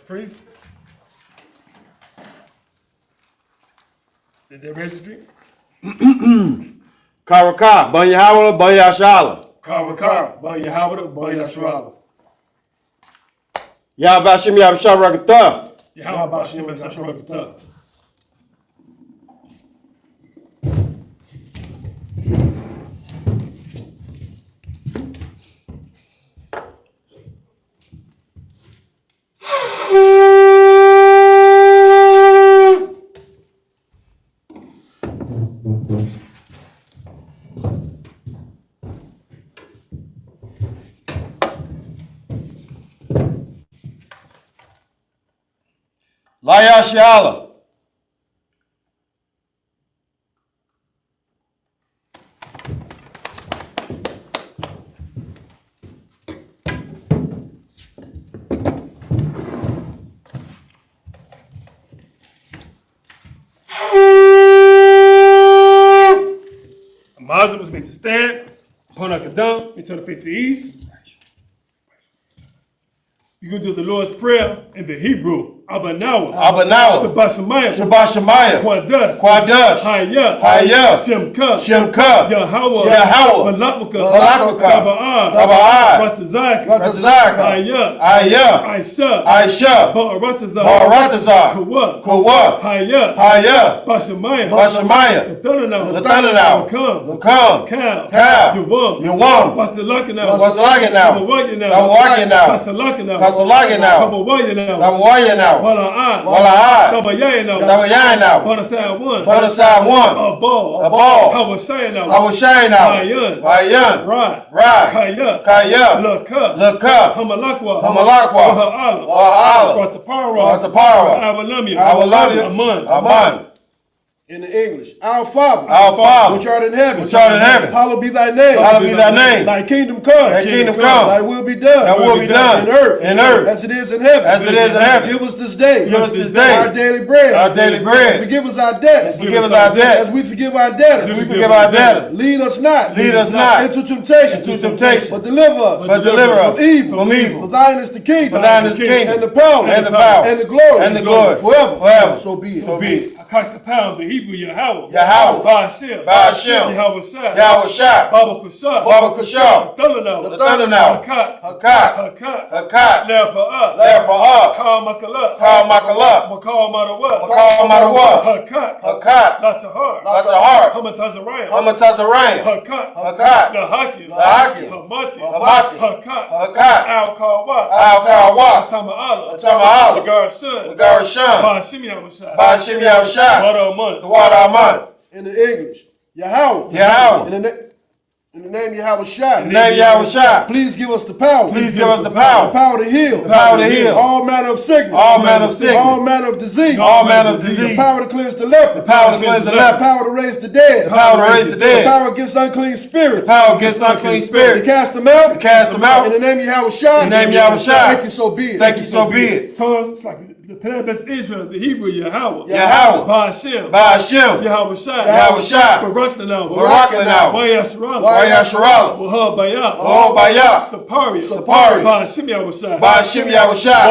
priest. Did they registry? Karaka, Banya Hawala, Banya Shala. Karaka, Banya Hawala, Banya Shala. Yabashim Yabashah Rakata. Yabashim Yabashah Rakata. Laya Shiala. Mazda was made to stand, Ponakadam, and turn to face the east. You're going to do the Lord's Prayer in the Hebrew. Abanawa. Shabbat Shemayah. Quadas. Hayah. Shemka. Yahweh. Malakmaka. Taba'ah. Ratazak. Ayah. Aisha. Ba'aratazak. Kawah. Hayah. Bashamayah. Lathananaw. Lakam. Kal. Yawam. Basalakanaw. Kasalaganaw. Wala'ad. Tabayayanaw. Banasai 1. Abal. Hawashayanaw. Bayan. Ra. Kaya. Laka. Hamalakwa. Waha'ala. Ratapara. Awalamya. Aman. In the English, Our Father, which art in heaven, hallowed be thy name. Thy kingdom come. Thy will be done. In earth. As it is in heaven. Give us this day. Our daily bread. Forgive us our debts. As we forgive our debtors. Lead us not into temptation. But deliver us from evil. For thine is the kingdom. And the power. And the glory. Forever. So be it. Kakapal, the Hebrew Yahweh. Ba'ashem. Yahushua. Baba Kusha. Lathananaw. Hakat. Lerpa'ah. Kal Makalat. Makal Marawah. Hakat. Latahar. Hamatazarayim. Hakat. Lahaki. Hamati. Hakat. Al-Kawah. Atama'ala. Garashun. Ba'ashim Yahushua. The water Aman. In the English, Yahweh. In the name Yahushua. Please give us the power. The power to heal. All manner of sickness. All manner of disease. The power to cleanse the leper. The power to raise the dead. The power against unclean spirits. To cast them out. In the name of Yahushua. Thank you, so be it. So it's like the Pentecost Israel, the Hebrew Yahweh. Ba'ashem. Yahushua. Baraklanaw. Wayasharala. Wahabayah. Sapari. Ba'ashim Yahushua.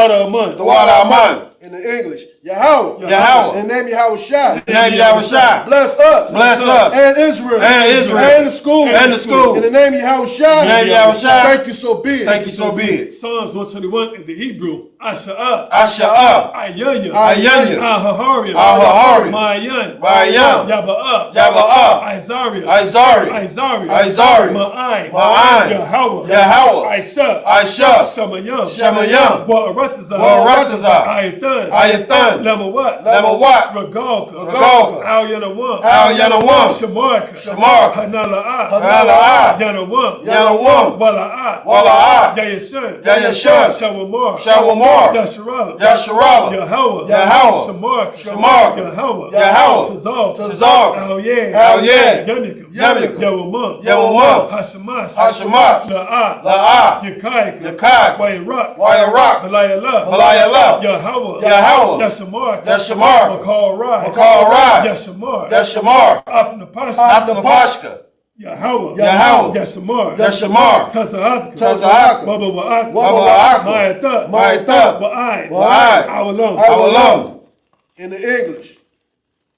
The water Aman. In the English, Yahweh. In the name of Yahushua. Bless us. And Israel. And the school. In the name of Yahushua. Thank you, so be it. Psalms 121 in the Hebrew. Asha'ah. Ayanya. Ahahari. Mayan. Yaba'ah. Izari. Ma'ain. Yahweh. Aisha. Shamayam. Wa'aratazak. Ayathan. Lamawat. Regalka. Al Yanawam. Shamarka. Hanala'ah. Yanawam. Wala'ah. Yayashun. Shawamar. Yasharala. Yahweh. Shamarka. Yahweh. Tazar. Al Yawamam. Hashamash. La'ah. Yakaik. Wayaraq. Malayala. Yahweh. Yashamar. Makal Rai. Yashamar. Afnapashka. Yahweh, Yashamar, Tasahaka, Baba Wa'ak, Mayatha, Wa'ai, Awalum. In the English,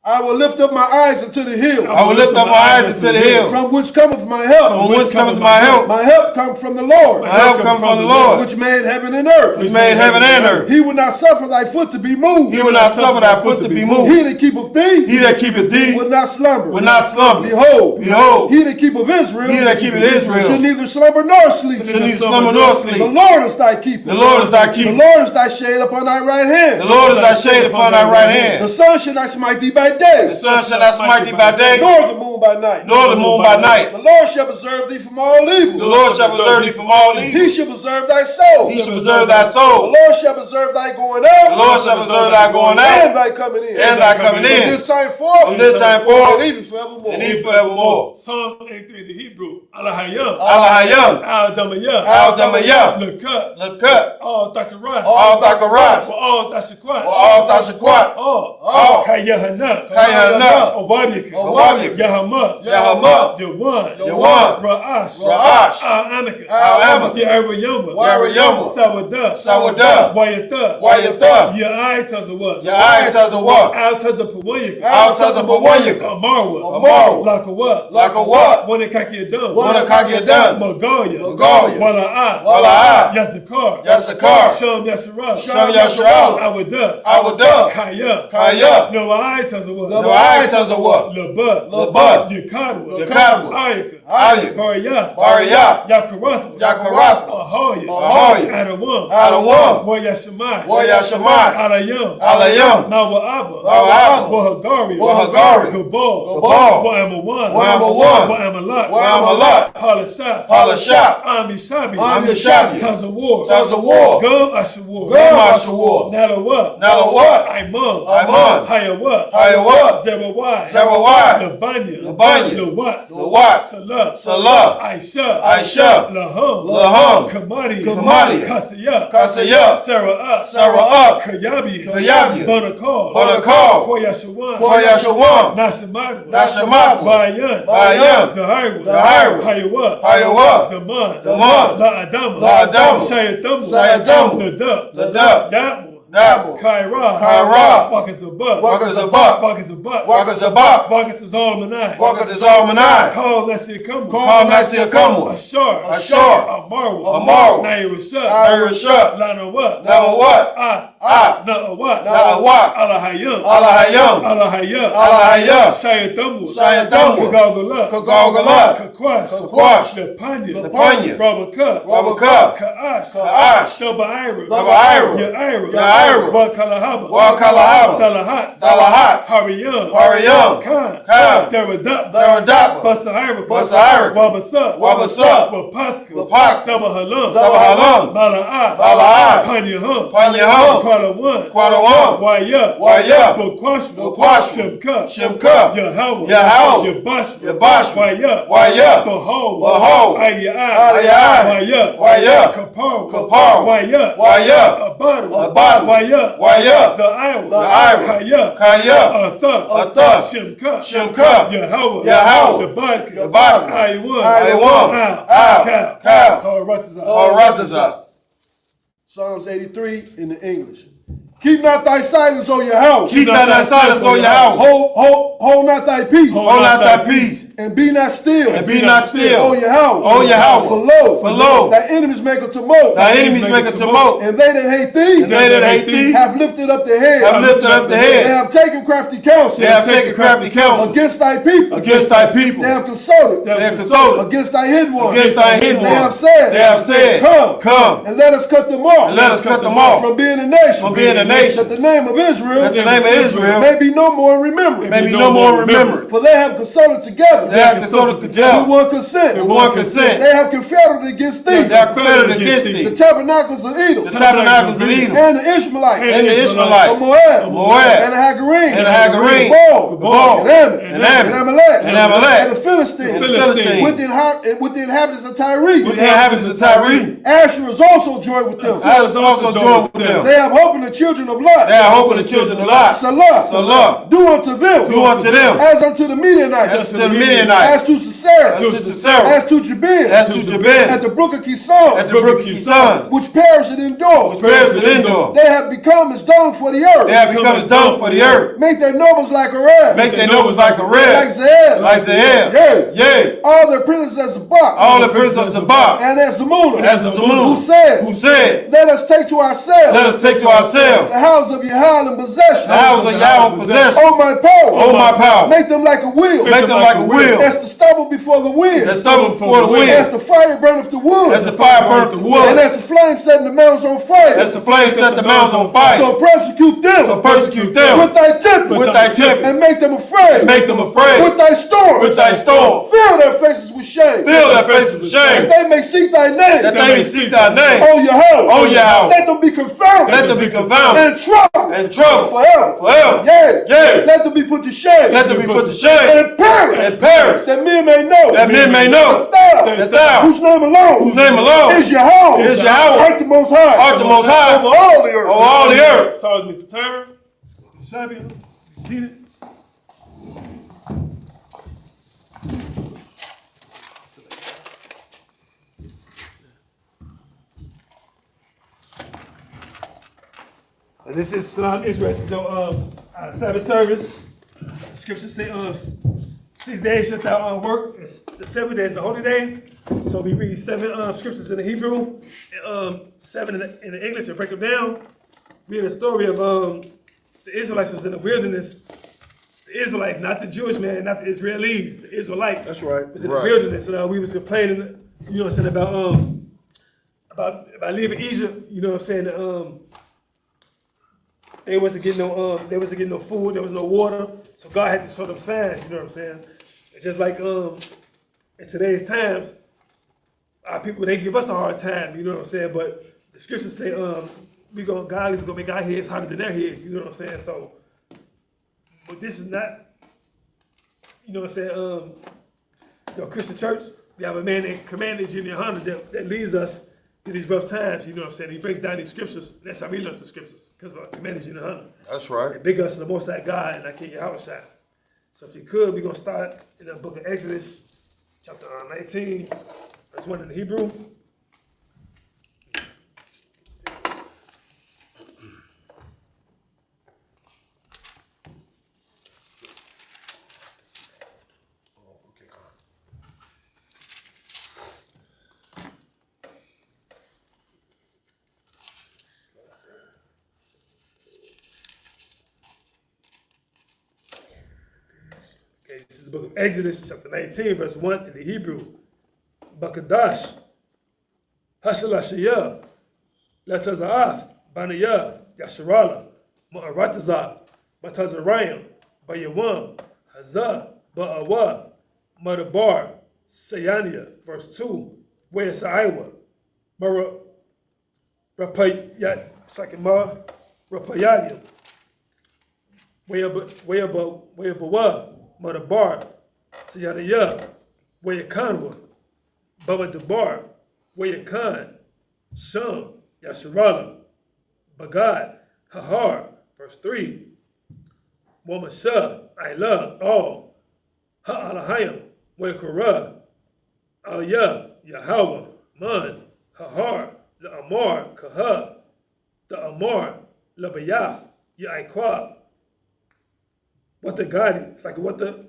I will lift up my eyes unto the hills. I will lift up my eyes unto the hills. From which cometh my help. From which cometh my help. My help comes from the Lord. My help comes from the Lord. Which made heaven and earth. Which made heaven and earth. He will not suffer thy foot to be moved. He will not suffer thy foot to be moved. He that keepeth thee. He that keepeth thee. Will not slumber. Will not slumber. Behold. He that keepeth Israel. He that keepeth Israel. Shall neither slumber nor sleep. Shall neither slumber nor sleep. The Lord is thy keeper. The Lord is thy keeper. The Lord is thy shade upon thy right hand. The Lord is thy shade upon thy right hand. The sun shall not smite thee by day. The sun shall not smite thee by day. Nor the moon by night. Nor the moon by night. The Lord shall preserve thee from all evil. The Lord shall preserve thee from all evil. He shall preserve thy soul. He shall preserve thy The soul. Lord shall preserve thy going out. The Lord shall preserve thy going And out. thy coming in. And thy coming From in. this time forth. From this time forth. And even forevermore. And even forevermore. Psalms 83, the Hebrew, Alahayam, Alahayam. Al-Damayah, Al-Damayah. Lakat, Lakat. All Thakarash, All Thakarash. All Tashakwat, All Tashakwat. All Kayahana, Kayahana. Obabika, Obabika. Yahama, Yahama. Yawan, Yawan. Ra'ash, Ra'ash. Al-Amika, Al-Amika. Yarayama, Yarayama. Sawada, Sawada. Wayata, Wayata. Ya'ai Tazawat, Ya'ai Tazawat. Al Tazapawayaka, Al Tazapawayaka. Amarwa, Amarwa. Lakawat, Lakawat. Wanakakiyadam, Wanakakiyadam. Magaya, Magaya. Wala'a, Wala'a. Yasakar, Yasakar. Sham Yasharah, Sham Yasharah. Awada, Awada. Kaya, Kaya. Noai Tazawat, Noai Tazawat. Labat, Labat. Yakadwa, Yakadwa. Ayaka, Ayaka. Bariyath, Bariyath. Yakarathwa, Yakarathwa. Ahoya, Ahoya. Adawam, Adawam. Wayashamai, Wayashamai. Alayam, Alayam. Nawa'aba, Nawa'aba. Wahagari, Wahagari. Gabal, Gabal. Wa'amawan, Wa'amawan. Wa'amalat, Wa'amalat. Palashaf, Palashaf. Amishabi, Amishabi. Tazawar, Tazawar. Gum Ashawar, Gum Ashawar. Nalawa, Nalawa. Aiman, Aiman. Hayawa, Hayawa. Zerawai, Zerawai. Labanya, Labanya. Lawat, Lawat. Salah, Salah. Aisha, Aisha. Laham, Laham. Kamari, Kamari. Kasaya, Kasaya. Sarah, Sarah. Kayabi, Kayabi. Banakal, Banakal. Koyashawan, Koyashawan. Nashamadu, Nashamadu. Bayan, Bayan. Tahirwa, Tahirwa. Hayawa, Hayawa. Daman, Daman. La Adama, La Adama. Shayatamu, Shayatamu. Ladab, Ladab. Yabu, Nabu. Kaira, Kaira. Wakas a buck, Wakas a buck. Wakas a buck, Wakas a buck. Wakas is all manai, Wakas is all manai. Call Nasi Kamu, Call Nasi Akamu. Ashar, Ashar. Amarwa, Amarwa. Naira Shut, Naira Shut. Lana what, Now what? Not a what, Not a what? Alahayam, Alahayam. Alahayam, Alahayam. Shayatamu, Shayatamu. Kagagala, Kagagala. Kakwash, Kakwash. Lepanya, Lepanya. Rabaka, Rabaka. Kaash, Kaash. Double Ira, Double Ira. Yaira, Yaira. Wakalahaba, Wakalahaba. Dalahat, Dalahat. Hariyam, Hariyam. Khan, Khan. Daradap, Daradapa. Basahira, Basahira. Wabasa, Wabasa. Wapathka, Wapathka. Double Halam, Double Halam. Mala'a, Mala'a. Panyahum, Panyahum. Qualawan, Qualawan. Waya, Waya. Bakwash, Bakwash. Shimka, Shimka. Yahweh, Yahweh. Yabash, Yabash. Waya, Waya. Behold, Behold. Ayai, Ayai. Waya, Waya. Kapar, Kapar. Waya, Waya. Abadu, Abadu. Waya, Waya. the Iowa, The Iowa. Kaya, Kaya. Athah, Athah. Shimka, Shimka. Yahweh, Yahweh. Yabadka, Yabadka. Aywan, Aywan. Al. Kal. Haratazah. Haratazah. Psalms 83 in the English. Keep not thy silence, O Yahweh. Keep not thy silence, O Yahweh. Hold not thy peace. Hold not thy peace. And be not still. And be not still. O Yahweh. O Yahweh. For lo, thy thy enemies make a tumult. Thy enemies make a tumult. And they that hate thee. And they that hate thee. Have lifted up their head. Have lifted up the They head. have taken crafty counsel. They have taken crafty counsel. Against thy people. Against thy people. They have consulted. They have consulted. Against thy hidden ones. Against thy hidden They have ones. said. They have said. Come. And let us cut them off. And let us cut them off. From being a nation. From being a nation. That the name of Israel. That the name of Israel. May be no more remembered. May be no more remembered. For they have consulted together. They have consulted together. With one consent. With one consent. They have confederate against thee. They have confederate against thee. The tabernacles of Edom. The tabernacles of Edom. And the Ishmaelites. And the Ishmaelites. Of Moab. And the Hagarine. And the Hagarine. Gabal. And Ammon. And Ammon. And Amalek. And Amalek. And the Philistines. And the Philistines. With the inhabitants of Tyre. With the inhabitants of Tyre. Asher is also joined with them. Asher is also joined with them. They have hope in the children of Lot. They have hope in the children of Lot. Salah. Salah. Do unto them. Do unto them. As unto the Midianites. As unto the Midianites. As to Sisera. As to Jabin. At the brook of Kison. Which perish and endure. They have become as dung for the earth. Make their nobles like a ram. Like Zahel. Yea. All their princes as a buck. And as Zamunah. Who said, Let us take to ourselves. The house of Yahweh in possession. Oh my power. Make them like a wheel. As the stubble before the wind. As the fire burneth the wood. And as the flame setting the mountains on fire. So persecute them. With thy temper. And make them afraid. With thy storms. Fill their faces with shame. That they may seek thy name. Oh Yahweh. Let them be confounded. And trouble. Forever. Yea. Let them be put to shame. And perish. That men may know. That thou. Whose name alone. Is Yahweh. Art the most high. Over all the earth. Sorry, Mr. Turner. Shabby, you seated. This is Salam Israel. So, Sabbath service. Scripture say 6 days shalt thou work. It's the 7th day is the holy day. So we read 7 scriptures in the Hebrew, and 7 in the English, and break them down. Read the story of the Israelites was in the wilderness. The Israelites, not the Jewish man, not the Israelis, the Israelites. That's right. Was in the wilderness, and we was complaining, you know what I'm saying, about leaving Egypt. You know what I'm saying. They wasn't getting no food, there was no water, so God had to show them signs, you know what I'm saying? It's just like in today's times, our people, they give us a hard time, you know what I'm saying? But the scriptures say God is gonna make our heads hotter than their heads, you know what I'm saying? So, but this is not, you know what I'm saying? Christian church, we have a man named Commander Junior Hunter that leads us in these rough times, you know what I'm saying? He breaks down these scriptures. That's how we learn the scriptures, because of our Commander Junior Hunter. That's right. And big us to the Most High God and I King Yahweh. So if you could, we're going to start in the book of Exodus, chapter 19, verse 1 in the Hebrew. This is the book of Exodus, chapter 19, verse 1 in the Hebrew. Bakadash, Hashalashiyah, Letazaath, Baniyah, Yasharala, Ma'aratazah, Batazarayim, Bayawam, Hazah, Ba'awa, Madabar, Sayania, verse 2, Weyasaiwa, Rapayat, Sakima, Rapayadium, Weyabawa, Madabar, Sayaniya, Weyakanwa, Baba Dabar, Weyakan, Shum, Yasharala, Bagad, Hahar, verse 3, Wamasha, Ayla, all, Ha'alahayim, Weyakura, Alya, Yahweh, Man, Hahar, La'amar, Kaha, Da'amar, Labayaf, Ya'ikwa, what the Gadi, it's like what the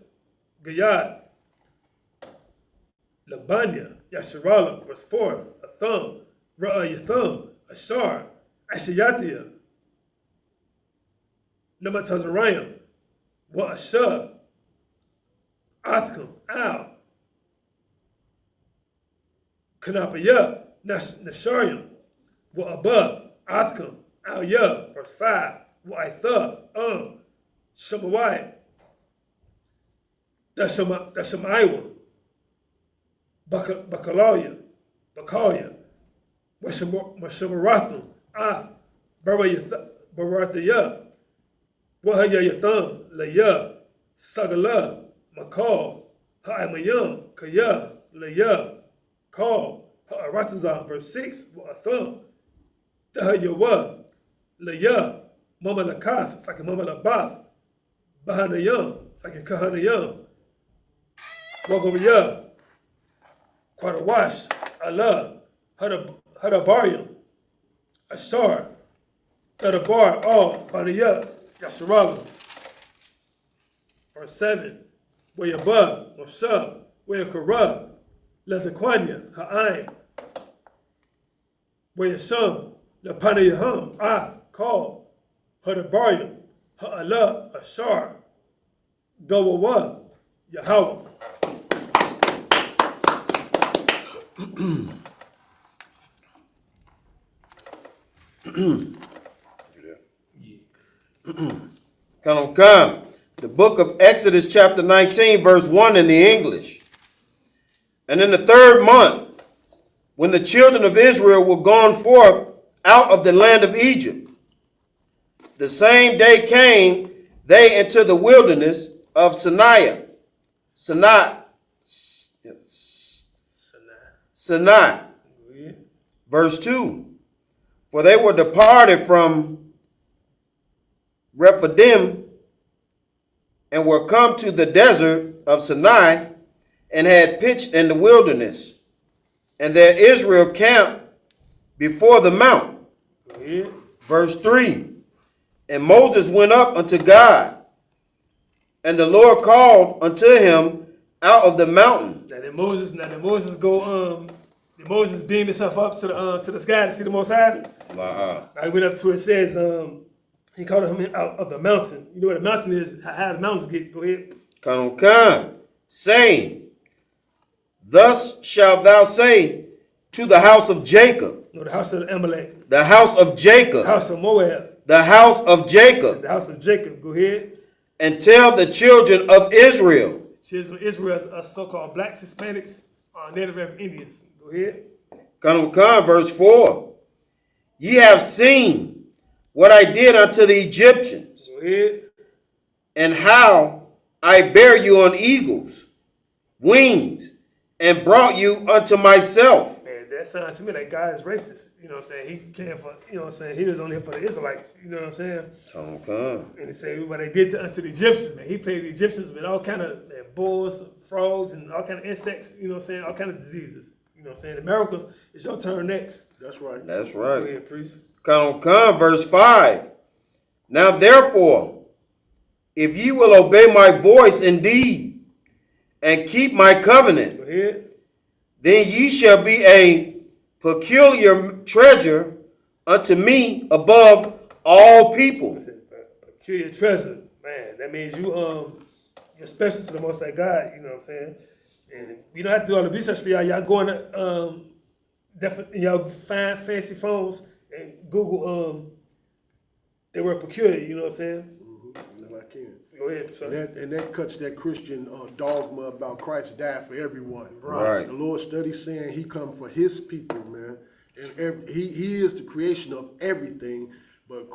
Gayad, Labanya, Yasharala, verse 4, Atham, Ra'ayatham, Ashar, Ashayatia, Namatazarayim, Wa'asha, Athkam, Al, Kanapaya, Nasharyam, Wa'abah, Athkam, Al-Ya, verse 5, Wa'itha, Shemawai, Dashamaiwa, Bakalaya, Mashamarathu, Ath, Barathaya, Wahayatham, Laya, Sagala, Makal, Ha'amayam, Kaya, Laya, Kal, Ha'aratazam, verse 6, Wa'atham, Dahayawa, Laya, Mama Lakath, it's like a Mama Labath, Bahanayam, it's like a Kahanayam, walk over ya. Quite a wash, Allah, Hadabarium, Ashar, Hadabar, all, Banaya, Yasharala. Verse 7. Where Yabah, Moshe, where Korah, Lezaquania, Ha'aim, where Yasham, Lapana Yaham, Call, Hadabarium, Ha'Allah, Ashar, Gawawa, Yahweh. Come. The book of Exodus chapter 19 verse 1 in the English. And in the 3rd month, when the children of Israel were gone forth out of the land of Egypt, the same day came they into the wilderness of Sinai. Verse 2. For they were departed from Rephidim and were come to the desert of Sinai and had pitched in the wilderness. And there Israel camped before the mount. Verse 3. And Moses went up unto God, and the Lord called unto him out of the mountain. Now then Moses beamed himself up to the sky to see the Most High. I went up to it, says he called him out of the mountain. You know what a mountain is? How the mountains get? Go ahead. Saying, thus shalt thou say to the house of Jacob. No, the house of Amalek. The house of Jacob. The house of Moab. The house of Jacob. The house of Jacob. Go ahead. And tell the children of Israel. Children of Israel are so-called blacks, Hispanics, Native American Indians. Go ahead. Verse 4. Ye have seen what I did unto the Egyptians. Go ahead. And how I bare you on eagles' wings and brought you unto myself. Man, that sounds to me like God is racist. You know what I'm saying? He came for, you know what I'm saying? He was only here for the Israelites. You know what I'm saying? And he said what they did unto the Egyptians, man. He played the Egyptians with all kind of bulls, frogs, and all kind of insects, you know what I'm saying? All kind of diseases. You know what I'm saying? America, it's your turn next. That's right. That's right. Go ahead, priest. Verse 5. Now therefore, if ye will obey my voice indeed, and keep my covenant, go ahead, then ye shall be a peculiar treasure unto me above all people. Peculiar treasure, man. That means you're special to the Most High God. You know what I'm saying? And you don't have to do all the research for y'all. Y'all go on y'all find fancy phones and Google they were peculiar. You know what I'm saying? No, I can. Go ahead, sir. And that cuts that Christian dogma about Christ died for everyone. Right. The Lord studies saying He come for His people, man. And he is the creation of everything. But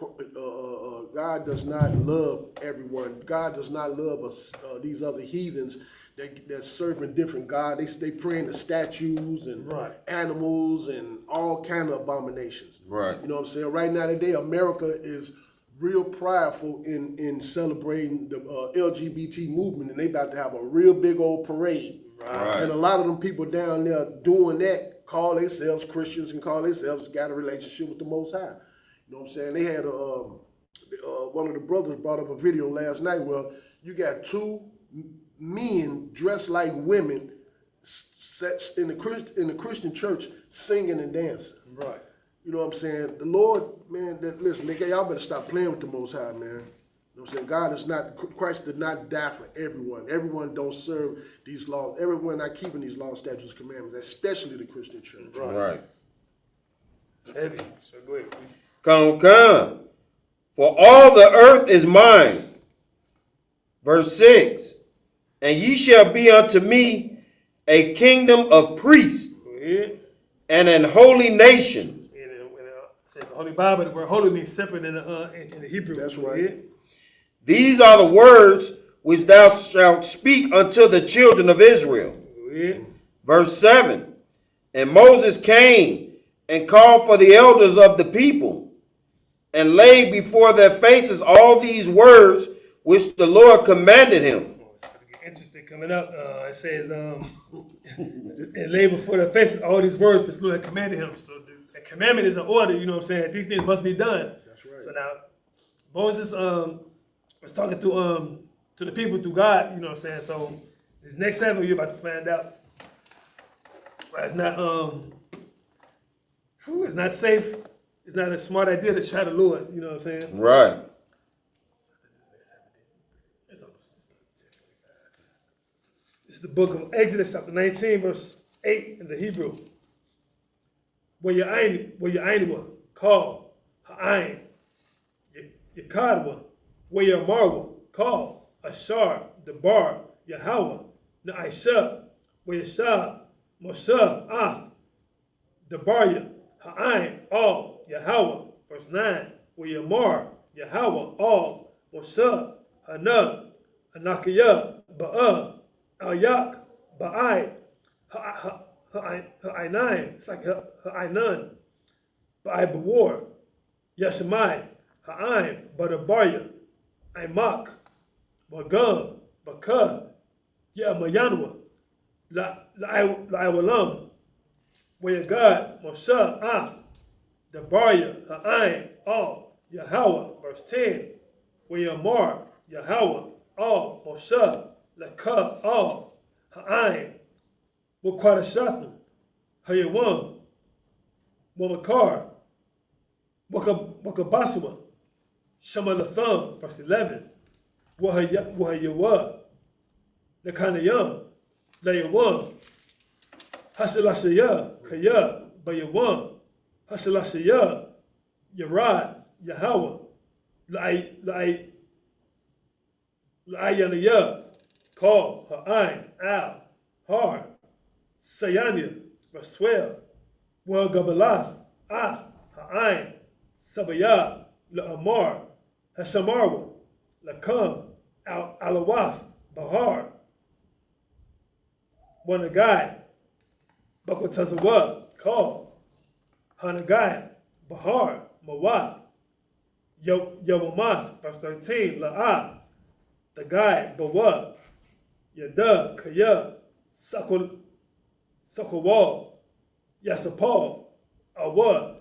God does not love everyone. God does not love us, these other heathens that serving different gods. They praying to statues and animals and all kind of abominations. Right. You know what I'm saying? Right now today, America is real prideful in celebrating the LGBT movement, and they about to have a real big old parade. Right. And a lot of them people down there doing that call themselves Christians and call themselves got a relationship with the Most High. You know what I'm saying? They had one of the brothers brought up a video last night where you got two men dressed like women in the Christian church singing and dancing. Right. You know what I'm saying? The Lord, man, listen, y'all better stop playing with the Most High, man. You know what I'm saying? Christ did not die for everyone. Everyone don't serve these laws. Everyone not keeping these laws, statutes, commandments, especially the Christian church. Right. It's heavy. So go ahead, please. Come. For all the earth is mine. Verse 6. And ye shall be unto me a kingdom of priests and an holy nation. It says the Holy Bible, the word holy means separate in the Hebrew. That's right. These are the words which thou shalt speak unto the children of Israel. Verse 7. And Moses came and called for the elders of the people, and laid before their faces all these words which the Lord commanded him. It's interesting coming up, it says, and lay before their faces all these words which the Lord had commanded him. So the commandment is an order, you know what I'm saying? These things must be done. That's right. So now, Moses was talking to the people through God, you know what I'm saying? So this next 7 you're about to find out. Well, it's not safe. It's not a smart idea to try the Lord, you know what I'm saying? Right. This is the book of Exodus, chapter 19, verse 8 in the Hebrew. Where your Ainwa, call, Ha'ain, your Kadwa, where your Marwa, call, Ashar, Debar, Yahweh, Na'isha, where your Shah, Moshe, Af, Debarya, Ha'ain, all, Yahweh, verse 9, where your Mar, Yahweh, all, Moshe, Hana, Anakiyah, Ba'ah, Al-Yak, Ba'ai, Ha'ainai, it's like Ha'ainan, Ba'ai Bawar, Yashemai, Ha'aim, Badabarya, Aimak, Bagam, Bakah, Ya'amayanwa, La'aiwalam, where your God, Moshe, Af, Dabarya, Ha'aim, all, Yahweh, verse 10, where your Mar, Yahweh, all, Moshe, Lakah, all, Ha'aim, Wakwadashatham, Hayawam, Wamakar, Wakabaswa, Shamalatham, verse 11, Wahayawa, Lakanayam, Layawam, Hashalashaya, Kaya, Bayawam, Hashalashaya, Yarad, Yahweh, La'ayanaya, Call, Ha'ain, Al, Har, Sayania, verse 12, Wa Gabalath, Af, Ha'ain, Sabayah, La'amar, Hashamarwa, Lakam, Alawaf, Bahar, Wanagai, Bakotazawa, Call, Hanagai, Bahar, Mawath, Yawamath, verse 13, La'ah, Tagai, Bawa, Yada, Kaya, Sakawal, Yasapal, Awa,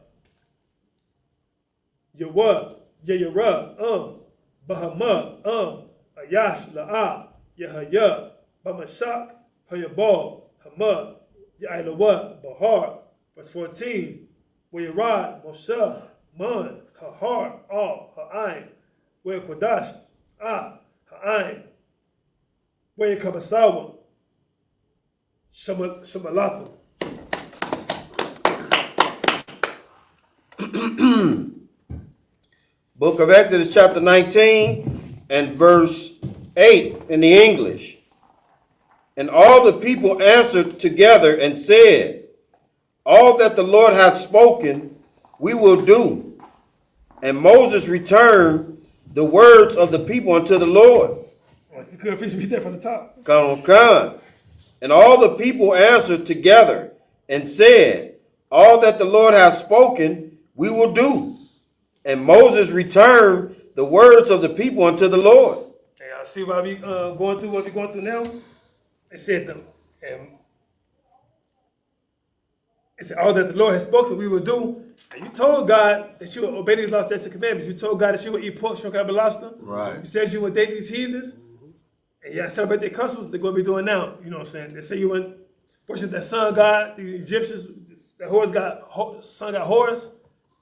Yawa, Yayara, Bahama, Ayash, La'a, Yahaya, Bamashak, Hayabal, Hama, Yailawa, Bahar, verse 14, Wayarad, Moshe, Man, Hahar, Al, Ha'ain, Wayakodash, Ah, Ha'ain, Wayakabasawa, Shamalatham. Book of Exodus, chapter 19, and verse 8 in the English. And all the people answered together and said, all that the Lord hath spoken, we will do. And Moses returned the words of the people unto the Lord. If you could read that from the top. Come. And all the people answered together and said, all that the Lord hath spoken, we will do. And Moses returned the words of the people unto the Lord. Hey, I see why we going through what we're going through now. It said all that the Lord has spoken, we will do. And you told God that you would obey these laws, statutes, and commandments. You told God that you would eat pork, shrimp, crab, and lobster. Right. You said you would date these heathens. And you celebrate their customs, they're going to be doing now. You know what I'm saying? They say you went worship that sun god, the Egyptians, that sun god Horus.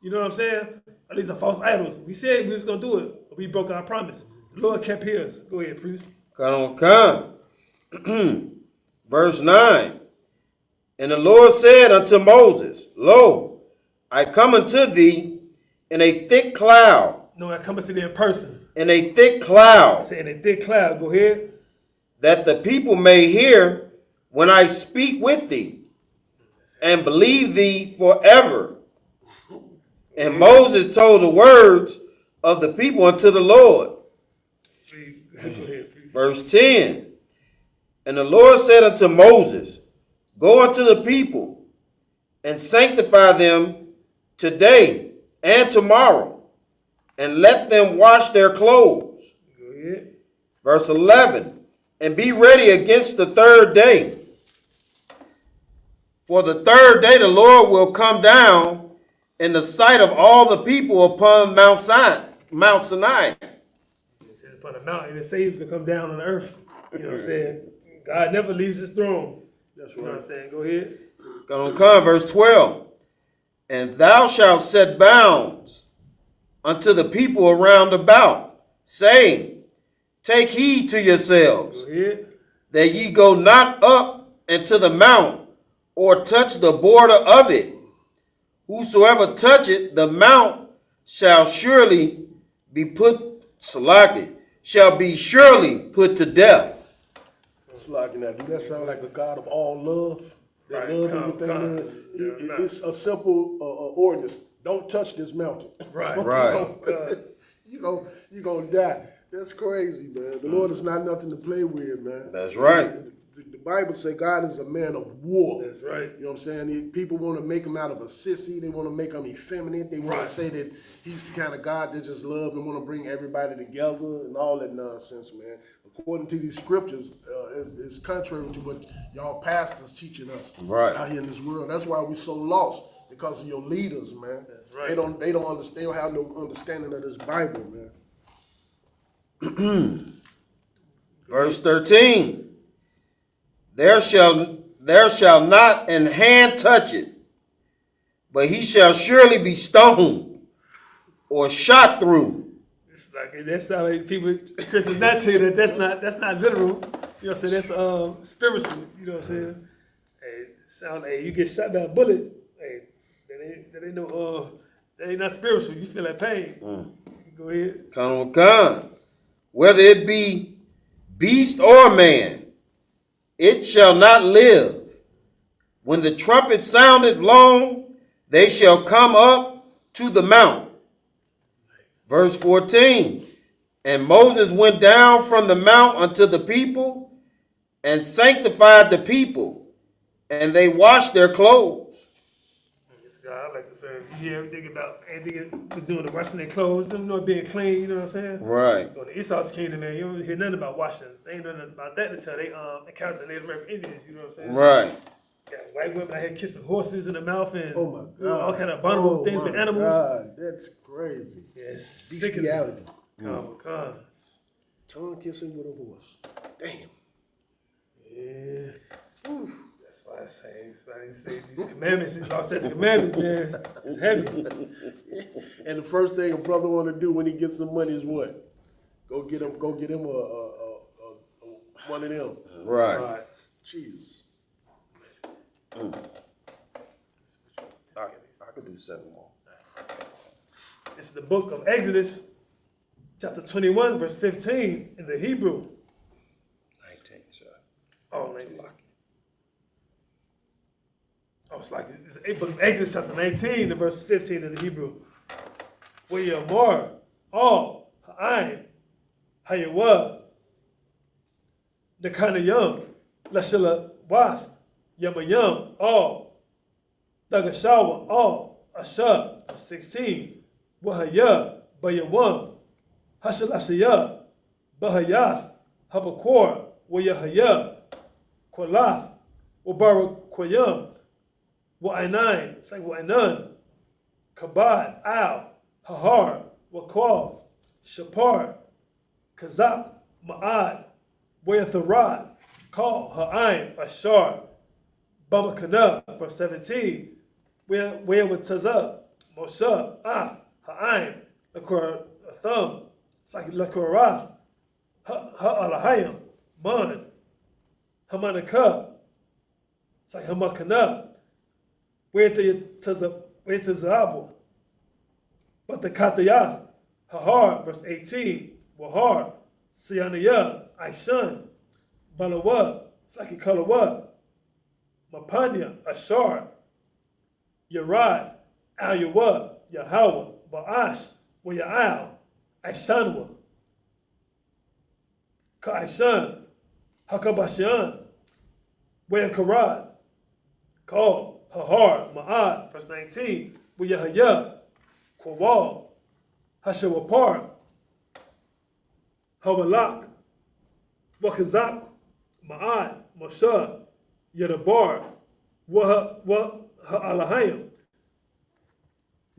You know what I'm saying? At least the false idols. We said we was going to do it, but we broke our promise. The Lord kept his. Go ahead, priest. Come. Verse 9. And the Lord said unto Moses, lo, I come unto thee in a thick cloud. No, I come unto thee in person. In a thick cloud. I say in a thick cloud. Go ahead. That the people may hear when I speak with thee, and believe thee forever. And Moses told the words of the people unto the Lord. Verse 10. And the Lord said unto Moses, go unto the people, and sanctify them today and tomorrow, and let them wash their clothes. Go ahead. Verse 11. and be ready against the third day. For the third day the Lord will come down in the sight of all the people upon Mount Sinai. He said upon the mountain, the Savior can come down on the earth. You know what I'm saying? God never leaves his throne. That's You know what I'm right. saying? Go ahead. Gonna come, verse 12. And thou shalt set bounds unto the people around about, saying, take heed to yourselves, Go ahead. that ye go not up into the mount, or touch the border of it. Whosoever toucheth the mount shall surely be shall be surely put to death. It's like, now, do that sound like a God of all love? That Right, love come, everything. come. It's a simple ordinance. Don't touch this mountain. Right. Right. Oh, God. You're gonna die. That's crazy, man. The Lord is not nothing to play with, man. That's right. The Bible says God is a man of war. That's right. You know what I'm saying? People want to make him out of a sissy. They want to make him effeminate. They want Right. to say that he's the kind of God that just loves and want to bring everybody together and all that nonsense, man. According to these scriptures, it's contrary to what y'all pastors teaching us Right. out here in this world. That's why we're so lost, because of your leaders, man. That's right. They don't understand. They don't have no understanding of this Bible, man. Verse 13. There shall not an hand touch it, but he shall surely be stoned or shot through. It's like that sounds like people Christians not saying that that's not literal. You know what I'm saying? That's spiritual. You know what I'm saying? Hey, sound like you get shot by a bullet. Hey, that ain't not spiritual. You feel that pain. Go ahead. Come. Whether it be beast or man, it shall not live. When the trumpet soundeth long, they shall come up to the mount. Verse 14. And Moses went down from the mount unto the people, and sanctified the people, and they washed their clothes. This guy, I like to say, you hear everything about anything doing the washing their clothes, them not being clean. You know what I'm saying? Right. On the Isupk kingdom, man, you don't hear nothing about washing. They ain't nothing about that until they encounter the Native American Indians. You know what I'm saying? Right. Got white women out here kissing horses in the mouth and Oh my God! all kind of abominable things with animals. God, that's crazy. Yes, sickening. Bestiality. Come. Tongue kissing with a horse. Damn. Yeah. That's why I say these commandments, these law statutes, commandments, man, it's heavy. And the first thing a brother want to do when he gets some money is what? Go get him one of them. Right. Right. Jesus. I could do 7 more. This is the book of Exodus, chapter 21, verse 15 in the Hebrew. 19, sir. Oh, 19. Oh, it's the book of Exodus, chapter 19, and verse 15 in the Hebrew. Where you more, all, ha'ayin, hayawah, the kind of yum, lashila waf, yamayum, all, dagashawa, all, asha, 16, wahaya, bayawam, hashalashaya, bahayath, habakor, wayahaya, kwalath, wabarak kwayam, wa'ainain, it's like wa'ainan, kabad, al, hahar, wakwal, shapar, kazak, ma'ad, wayatharad, call, ha'ain, ashar, babakana, verse 17, where with tazab, moshe, af, ha'ain, lakor, thumb, it's like lakoraf, ha'alahayim, man, hamanaka, it's like hamakana, where to tazabu, but the katayath, hahar, verse 18, wahar, siyanaya, aishan, balawa, it's like kalawa, mapanya, ashar, yarad, al-yawa, yahawa, ba'ash, wa ya'al, aishanwa, ka'aishan, hakabashan, wa yakarad, call, hahar, ma'ad, verse 19, wa yahaya, kwawal, hashawapar, hawalak, wakazak, Ma'at, Moshe, Yadabar, wa Alahayim,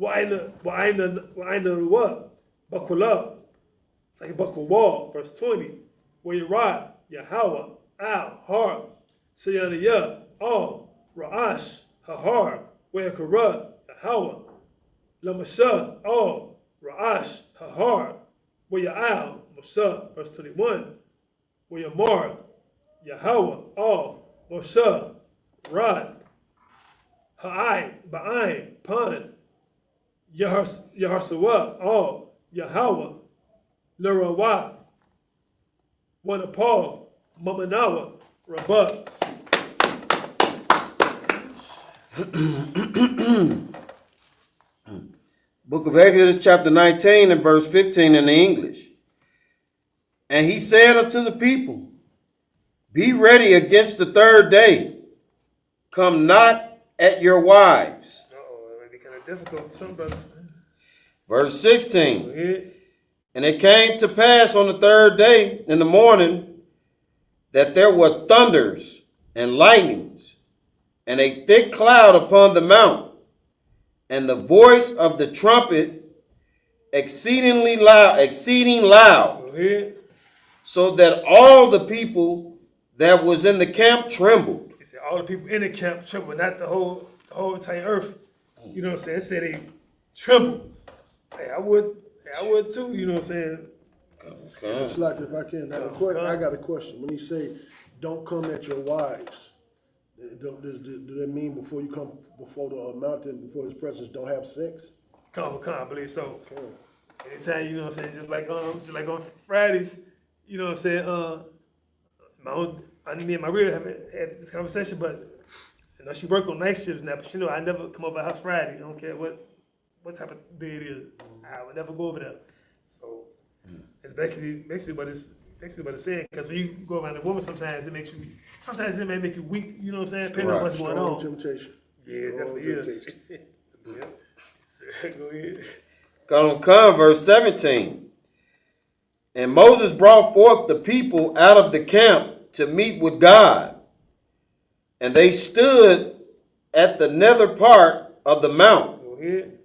Wa'ina Ruwa, Bakula, Say Bakulwal, verse 20, where Yerad, Yahweh, Al, Har, Sayaniya, Al, Ra'ash, Hahar, where Kara, Yahweh, Lamasha, Al, Ra'ash, Hahar, where Ya'al, Moshe, verse 21, where Yamar, Yahweh, Al, Moshe, Rad, Ha'ai, Ba'ai, Pan, Yaharsawa, Al, Yahweh, Lerawath, Wanapal, Mamanawa, Rabat. Book of Exodus, chapter 19 and verse 15 in the English. And he said unto the people, be ready against the third day. Come not at your wives. Uh-oh, it might be kind of difficult for some brothers. Verse 16. And it came to pass on the third day in the morning that there were thunders and lightnings and a thick cloud upon the mount, and the voice of the trumpet exceeding loud, so that all the people that was in the camp trembled. He said all the people in the camp trembled, not the whole entire earth. You know what I'm saying? It said they trembled. Hey, I would too, you know what I'm saying? Okay. It's like if I can, I got a question. When he say, don't come at your wives, do that mean before you come before the mountain, before his presence, don't have sex? Come, I believe so. Okay. Anytime, you know what I'm saying, just like on Fridays, you know what I'm saying, me and my real have had this conversation, but you know, she worked on night shifts now, but she know I never come over her house Friday. I don't care what type of day it is. I would never go over there. So it's basically what it's saying. Because when you go around a woman, sometimes it may make you weak. You know what I'm saying? Depending on what's going on. Temptation. Yeah, definitely is. Yeah. So, go ahead. Come, verse 17. And Moses brought forth the people out of the camp to meet with God, and they stood at the nether part of the mount. Go ahead.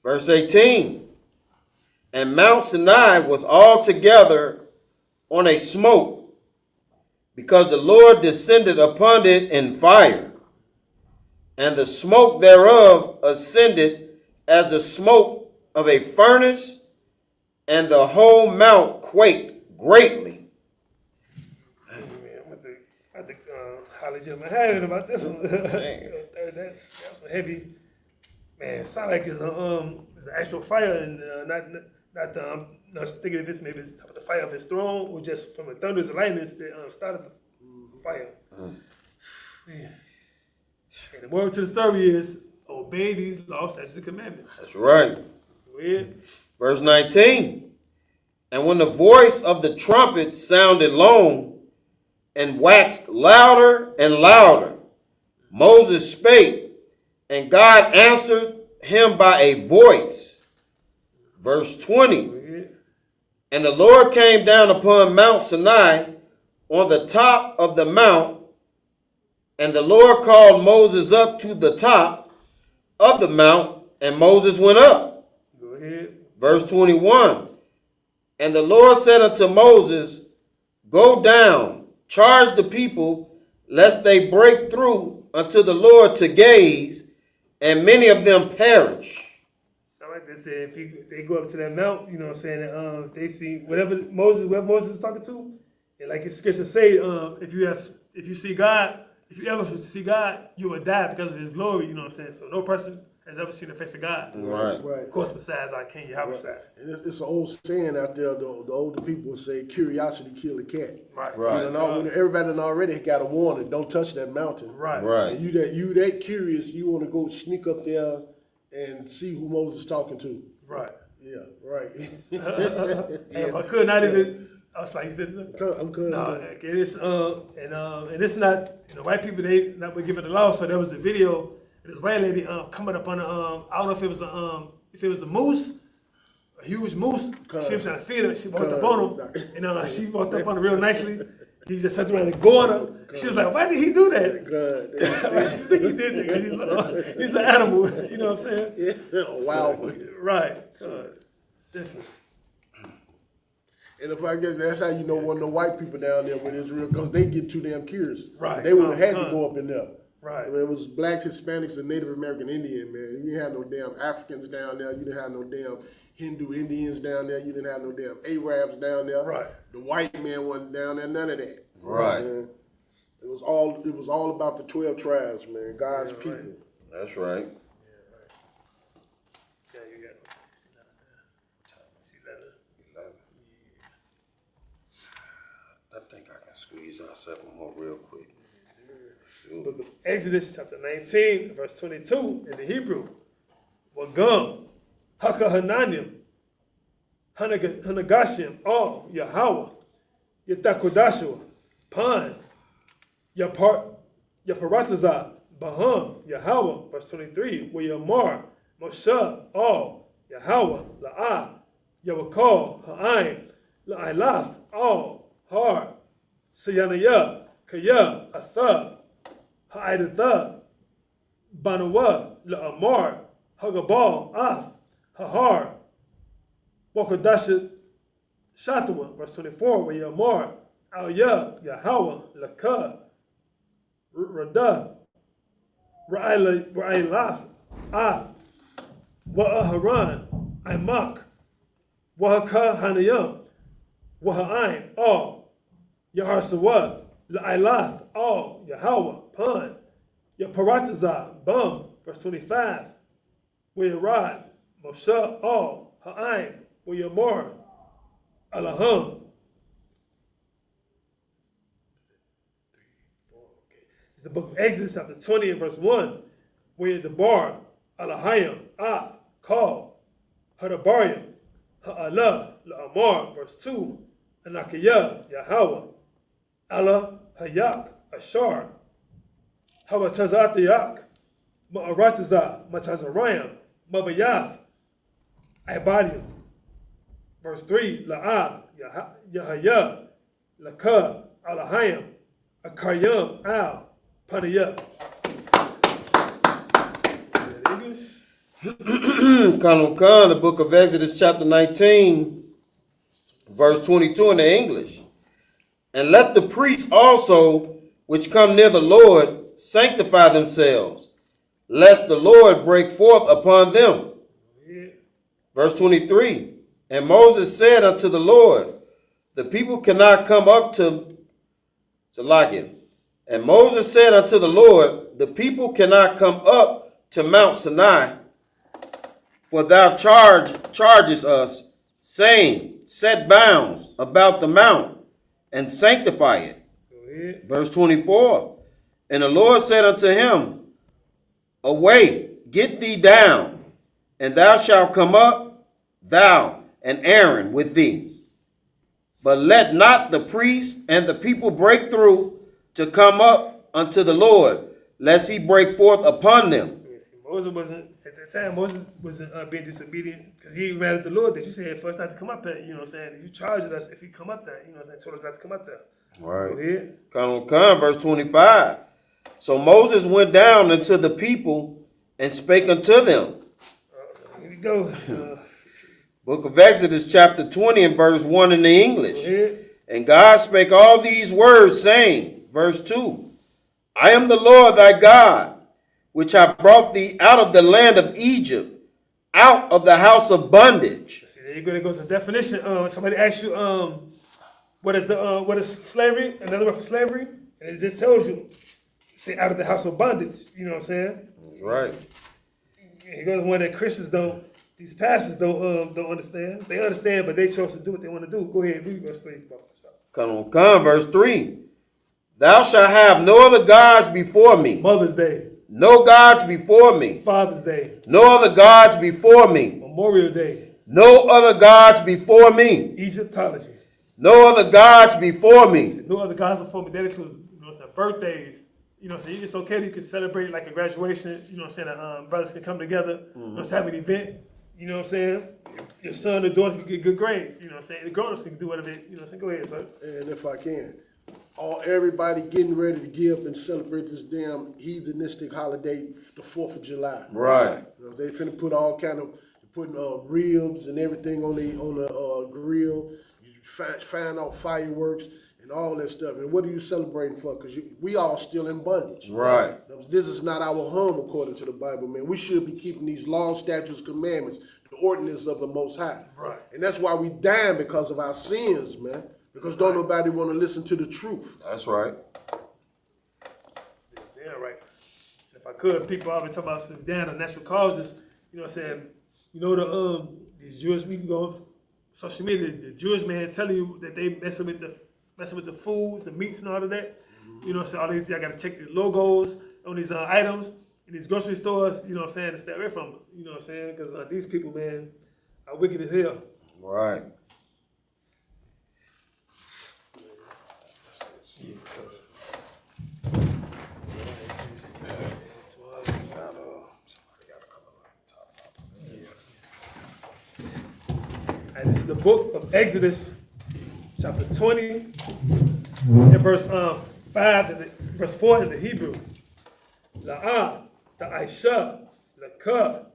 Verse 18, and Mount Sinai was altogether on a smoke, because the Lord descended upon it in fire, and the smoke thereof ascended as the smoke of a furnace, and the whole mount quaked greatly. I think Holly just my head about this one. That's a heavy. Man, it sounds like it's an actual fire, and not the. I'm not thinking if it's maybe it's the fire of his throne, or just from the thunders and lightnings that started the fire. Man. And the moral to the story is obey these laws, statutes, and commandments. That's right. Verse 19. And when the voice of the trumpet sounded long and waxed louder and louder, Moses spake, and God answered him by a voice. Verse 20. And the Lord came down upon Mount Sinai on the top of the mount, and the Lord called Moses up to the top of the mount, and Moses went up. Go ahead. Verse 21. And the Lord said unto Moses, go down, charge the people, lest they break through unto the Lord to gaze, and many of them perish. So like they said, if they go up to that mount, you know what I'm saying, they see whatever Moses is talking to, and like his scripture say, if you ever see God, you will die because of his glory, you know what I'm saying? So no person has ever seen the face of God. Right. Of course, besides our King Yahweh. Right. And it's an old saying out there, the older people say, curiosity kill a cat. Right. You know, when everybody done already got a warning, don't touch that mountain. Right. Right. And you that curious, you want to go sneak up there and see who Moses is talking to. Right. Yeah, right. If I could not even, I was like, you said I'm good. No, okay, it's and it's not, you know, white people, they not been given the law. So there was a video of this white lady coming up on a I don't know if it was a moose, a huge moose. She was trying to feed her. She walked up on him, and she walked up on her real nicely. He just touched around and gored her. She was like, why did he do that? God, Why do you think he did that? Because he's an animal. You know what I'm saying? yeah. Wow. Right. Senseless. And if I get, that's how you know one of the white people down there with Israel, because they get too damn curious. Right. They would have had to go up in there. Right. I mean, it was blacks, Hispanics, and Native American Indian, man. You didn't have no damn Africans down there. You didn't have no damn Hindu Indians down there. You didn't have no damn Arabs down there. Right. The white man wasn't down there. None of that. Right. You know what I'm saying? It was all about the 12 tribes, man. God's people. Right. That's right. Yeah, you got it. See that? I think I can squeeze out 7 more real quick. Book of Exodus, chapter 19, verse 22 in the Hebrew. Wagam, Haka Hananim, Hanagashim, all Yahweh, Yatakodashua, Pan, Yaparatazah, Baham, Yahweh, verse 23, Wayamar, Moshe, all Yahweh, La'ah, Yawakal, Ha'ain, La'ilath, all Har, Sayanaya, Kaya, Atha, Ha'adatha, Banawa, La'amar, Hagabal, Af, Hahar, Wakadasha, Shatawa, verse 24, where Yamar, Al-Ya, Yahweh, Laka, Rada, Ra'ilaf, Af, Wa'aharan, Imak, Wahaka Hanayam, Waha'ain, all, Yaharsawa, La'ilath, all, Yahweh, Pan, Yaparatazah, Bum, verse 25, Wayarad, Moshe, all, Ha'ain, Wayamor, Alaham. It's the book of Exodus, chapter 20 and verse 1, where the bar, Alahayim, Af, Kal, Hadabarim, Ha'alah, La'amar, verse 2, Anakiyah, Yahweh, Allah, Hayak, Ashar, Hawatazatiyak, Ma'aratazah, Matazarayim, Mabayath, Ibadium. Verse 3, La'ah, Yahaya, Laka, Alahayim, Akaryam, Al, Panayah. English? Khan, the book of Exodus, chapter 19, verse 22 in the English. And let the priests also, which come near the Lord, sanctify themselves, lest the Lord break forth upon them. Yeah. Verse 23, and Moses said unto the Lord, the people cannot come up to Lakim. And Moses said unto the Lord, the people cannot come up to Mount Sinai, for thou chargest us, saying, set bounds about the mount, and sanctify it. Verse 24, and the Lord said unto him, away, get thee down, and thou shalt come up, thou and Aaron with thee. But let not the priests and the people break through to come up unto the Lord, lest he break forth upon them. Moses wasn't, at that time, Moses wasn't being disobedient because he mad at the Lord that you said for us not to come up there, you know what I'm saying? You charged us if we come up there, you know what I'm saying? Told us not to come up there. Right. Go ahead. Come, verse 25. So Moses went down unto the people and spake unto them. Here we go. Book of Exodus, chapter 20 and verse 1 in the English. Go ahead. And God spake all these words, saying, verse 2, I am the Lord thy God, which have brought thee out of the land of Egypt, out of the house of bondage. See, there you go. There goes the definition. Somebody asks you, what is slavery? Another word for slavery, and it just tells you, say, out of the house of bondage. You know what I'm saying? That's right. Here goes one that Christians don't. These pastors don't understand. They understand, but they chose to do what they want to do. Go ahead, read verse 3. Come, verse 3. Thou shalt have no other gods before me. Mother's Day. No gods before me. Father's Day. No other gods before me. Memorial Day. No other gods before me. Egyptology. No other gods before me. No other gods before me. That includes, birthdays. You know what I'm saying? It's okay. You can celebrate like a graduation. You know what I'm saying? Brothers can come together. You know, have an event. You know what I'm saying? Your son or daughter can get good grades. You know what I'm saying? The grown-ups can do whatever. You know what I'm saying? Go ahead, son. And if I can, everybody getting ready to get up and celebrate this damn heathenistic holiday, the 4th of July. Right. You know, they finna put all kind of putting ribs and everything on the grill. You find out fireworks and all that stuff. And what are you celebrating for? Because we all still in bondage. Right. This is not our home according to the Bible, man. We should be keeping these laws, statutes, commandments, the ordinance of the Most High. Right. And that's why we dying, because of our sins, man. Because don't nobody want to listen to the truth. That's right. Yeah, right. If I could, people always talk about some down on natural causes. You know what I'm saying? You know these Jewish people go on social media. The Jewish man telling you that they messing with the foods, the meats, and all of that. You know, so all these y'all got to check these logos on these items in these grocery stores. You know what I'm saying? To stay away from them. You know what I'm saying? Because these people, man, are wicked as hell. Right. And this is the book of Exodus, chapter 20, and verse 4 in the Hebrew. La'ah, ta'aisha, la'ka,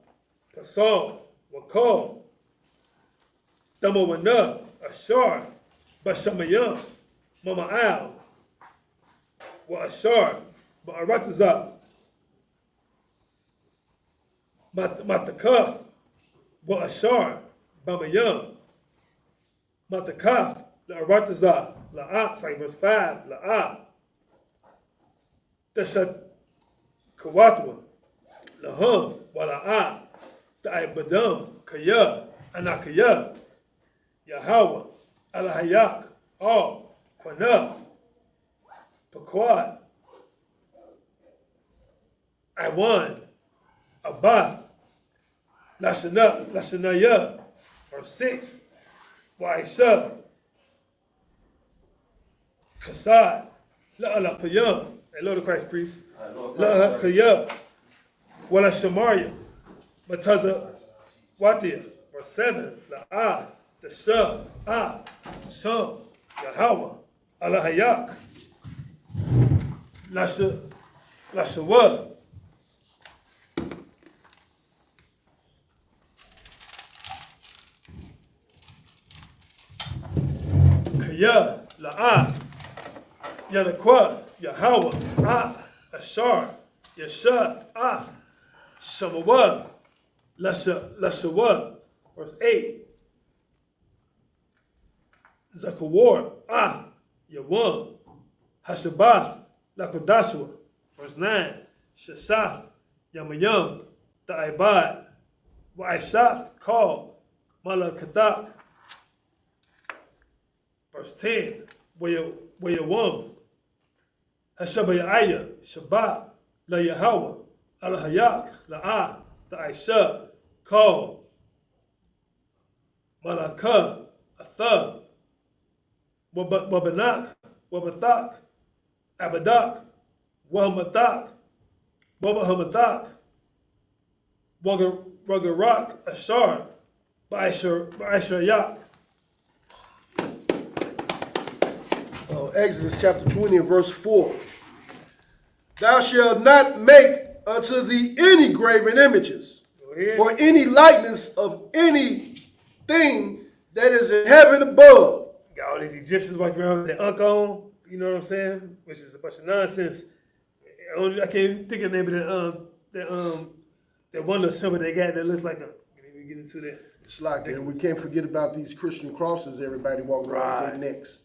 pasal, wakal, damawana, ashar, bashamayam, mama'al, wa ashar, ba'aratazah, matakaf, wa ashar, bamayam, matakaf, la'aratazah, la'ah, sorry, verse 5, la'ah, tashat kawatwa, lahum, wa la'ah, ta'ibadam, kaya, anakaya, Yahweh, Alahayak, Al, Quanah, Pequod, Iwan, Abath, Lashanaya, verse 6, Waisha, Kasad, La'alapayam, and Lord of Christ, priest, La'akaya, Wala Shamaria, Mataza, Watia, verse 7, La'ah, the Shah, Sham, Yahweh, Alahayak, Lashawa, Kaya, La'ah, Yanakwa, Yahweh, Ashar, Yasha, Shamawa, Lashawa, verse 8, Zakawar, Yawam, Hashabath, Lakodashua, verse 9, Shasaf, Yamayam, Ta'ibad, Wa'ishaf, Kal, Malakadak, verse 10, Wayawam, Hashabayaya, Shabbat, La Yahweh, Alahayak, La'ah, Ta'isha, Kal, Malakah, Atha, Wabanak, Wabathak, Abadak, Wahamathak, Wabahamathak, Wagarak, Ashar, Ba'ashayak. Exodus chapter 20 and verse 4. Thou shalt not make unto thee any graven images, or any likeness of anything that is in heaven above. Got all these Egyptians walking around with their unk on, you know what I'm saying? Which is a bunch of nonsense. I can't even think of the name of that one little symbol they got that looks like a. Can't even get into that. It's like that. We can't forget about these Christian crosses everybody walking around with their necks.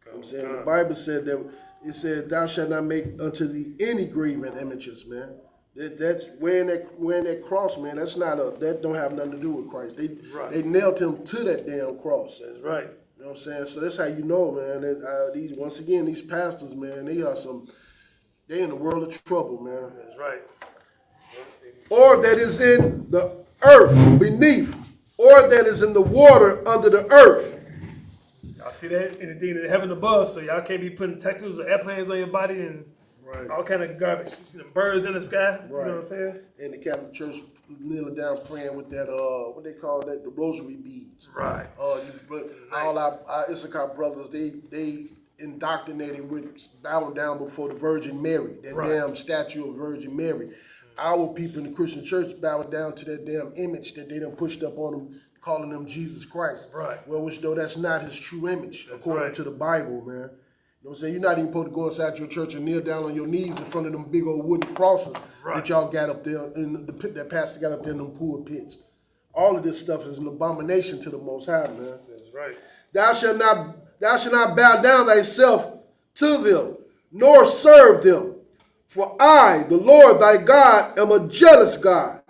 You know what I'm saying? The Bible said that it said, "Thou shalt not make unto thee any graven images," man. That's wearing that cross, man. That don't have nothing to do with Christ. They nailed him to that damn cross. That's right. You know what I'm saying? So that's how you know, man. That, these pastors, man, they in the world of trouble, man. That's right. Or that is in the earth beneath, or that is in the water under the earth. Y'all see that? Anything in heaven above, so y'all can't be putting tattoos or airplanes on your body and all kind of garbage. You see the birds in the sky, you know what I'm saying? And the Catholic Church kneeling down praying with that, what they call that, the rosary beads. Right. All our Isupk brothers, they indoctrinated with bowing down before the Virgin Mary, that damn statue of Virgin Mary. Our people in the Christian church bowing down to that damn image that they done pushed up on them, calling them Jesus Christ. Right. Well, which though that's not his true image, according to the Bible, man. You know what I'm saying? You're not even supposed to go inside your church and kneel down on your knees in front of them big old wooden crosses that y'all got up there, in the pit that pastor got up there in them poor pits. All of this stuff is an abomination to the Most High, man. That's right. Thou shalt not bow down thyself to them, nor serve them. For I, the Lord thy God, am a jealous God,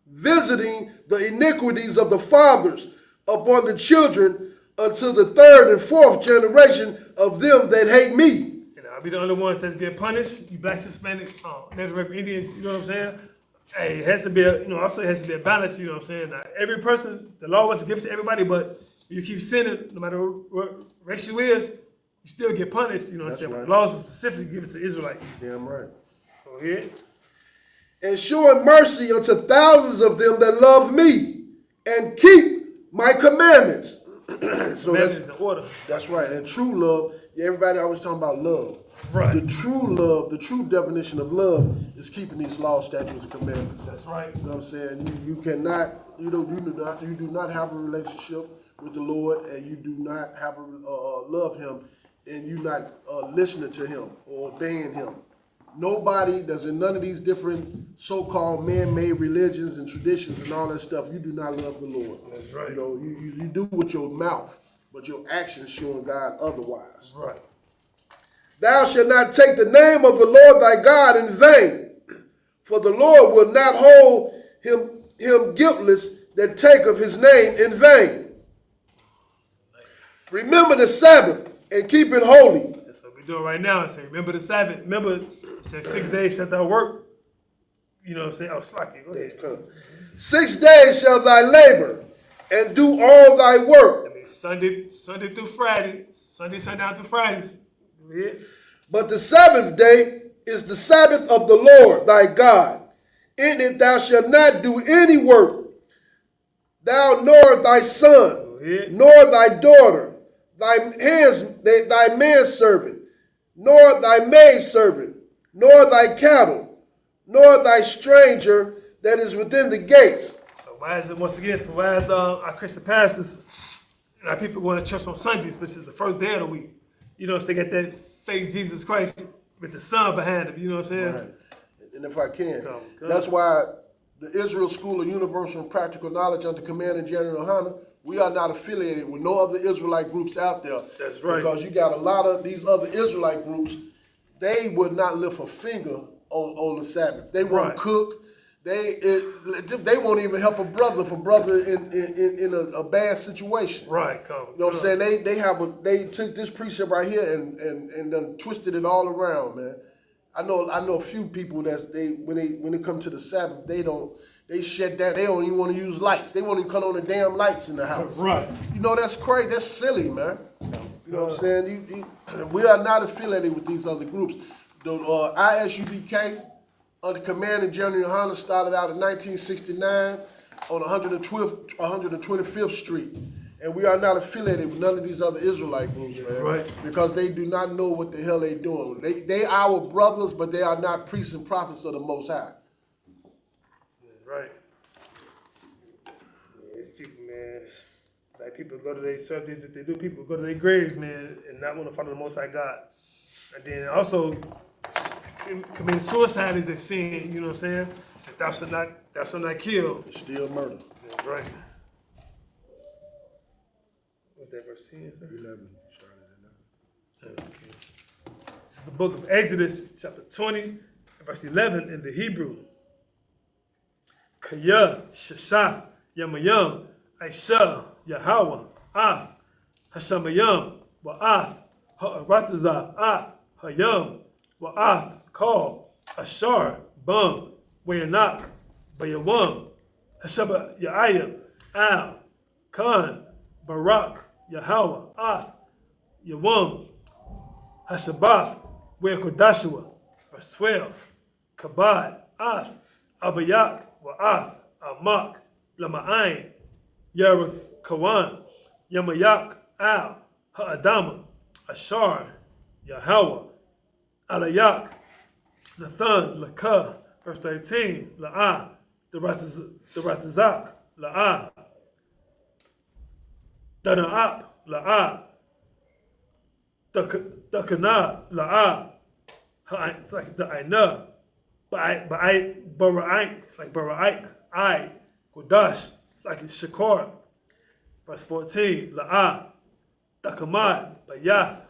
visiting the iniquities of the fathers upon the children until the third and fourth generation of them that hate me. And I'll be the only ones that's get punished. You blacks, Hispanics, Native American Indians, you know what I'm saying? Hey, it has to be also it has to be a balance, you know what I'm saying? Now, every person, the law was given to everybody, but you keep sinning, no matter what race you is, you still get punished, you know what I'm saying? Right. The laws were specifically given to Israelites. Damn right. Go ahead. And showing mercy unto thousands of them that love me and keep my commandments. So that's in order. That's right. And true love, everybody always talking about love. Right. The true love, the true definition of love is keeping these laws, statutes, and commandments. That's right. You know what I'm saying? You do not have a relationship with the Lord, and you do not have love him, and you not listening to him or obeying him. Nobody that's in none of these different so-called man-made religions and traditions and all that stuff, you do not love the Lord. That's right. You know, you do with your mouth, but your actions showing God otherwise. Right. Thou shalt not take the name of the Lord thy God in vain, for the Lord will not hold him guiltless that take of his name in vain. Remember the Sabbath and keep it holy. That's what we're doing right now. I say, remember the Sabbath. Remember, it said 6 days shalt thou work. You know what I'm saying? Oh, slack it. Go ahead. 6 days shall thy labor and do all thy work. I mean, Sunday through Friday. Sunday, sundown through Fridays. Go ahead. But the Sabbath day is the Sabbath of the Lord thy God. In it thou shalt not do any work, thou nor thy son, nor thy daughter, thy manservant, nor thy maidservant, nor thy cattle, nor thy stranger that is within the gates. So why is it, once again, why is our Christian pastors and our people going to church on Sundays, which is the first day of the week? You know, so they got that fake Jesus Christ with the sun behind him, you know what I'm saying? Right. And if I can, that's why the Israel School of Universal and Practical Knowledge under Command of General Hunter, we are not affiliated with no other Israelite groups out there. That's right. Because you got a lot of these other Israelite groups, they would not lift a finger on the Sabbath. They won't cook. They won't even help a brother in a bad situation. Right. You know what I'm saying? They took this precept right here and done twisted it all around, man. I know a few people when they come to the Sabbath, they shut down. They don't even want to use lights. They won't even cut on the damn lights in the house. Right. You know, that's crazy. That's silly, man. You know what I'm saying? We are not affiliated with these other groups. The ISUPK, under command of General Hunter, started out in 1969 on 125th Street. And we are not affiliated with none of these other Israelite groups, man. Right. Because they do not know what the hell they doing. They our brothers, but they are not priests and prophets of the Most High. Right. Yeah, it's people, man. Like people go to their subjects that they do. People go to their graves, man, and not want to follow the Most High God. And then also committing suicide is a sin. You know what I'm saying? So thou shalt not kill. It's still murder. That's right. What's that verse 10? 11. Okay. This is the book of Exodus, chapter 20, verse 11 in the Hebrew. Kaya, Shashaf, Yamayam, Aisha, Yahweh, Ath, Hashamayam, Wa'ath, Ha'aratazah, Ath, Hayam, Wa'ath, Kal, Ashar, Bum, Wayanak, Bayawam, Hashaba, Ya'ayah, Al, Khan, Barak, Yahweh, Ath, Yawam, Hashabath, Weakodashua, verse 12, Kabad, Ath, Abayak, Wa'ath, Amak, Lama'ain, Yarakawan, Yamayak, Al, Ha'adama, Ashar, Yahweh, Alayak, Nathan, Lakah, verse 13, La'ah, the Ratazak, La'ah, Dana'ap, La'ah, Dakana, La'ah, it's like the Aina, Bara'ik, it's like Bara'ik, I, Kodash, it's like Shakor, verse 14, La'ah, Dakamad, Bayath,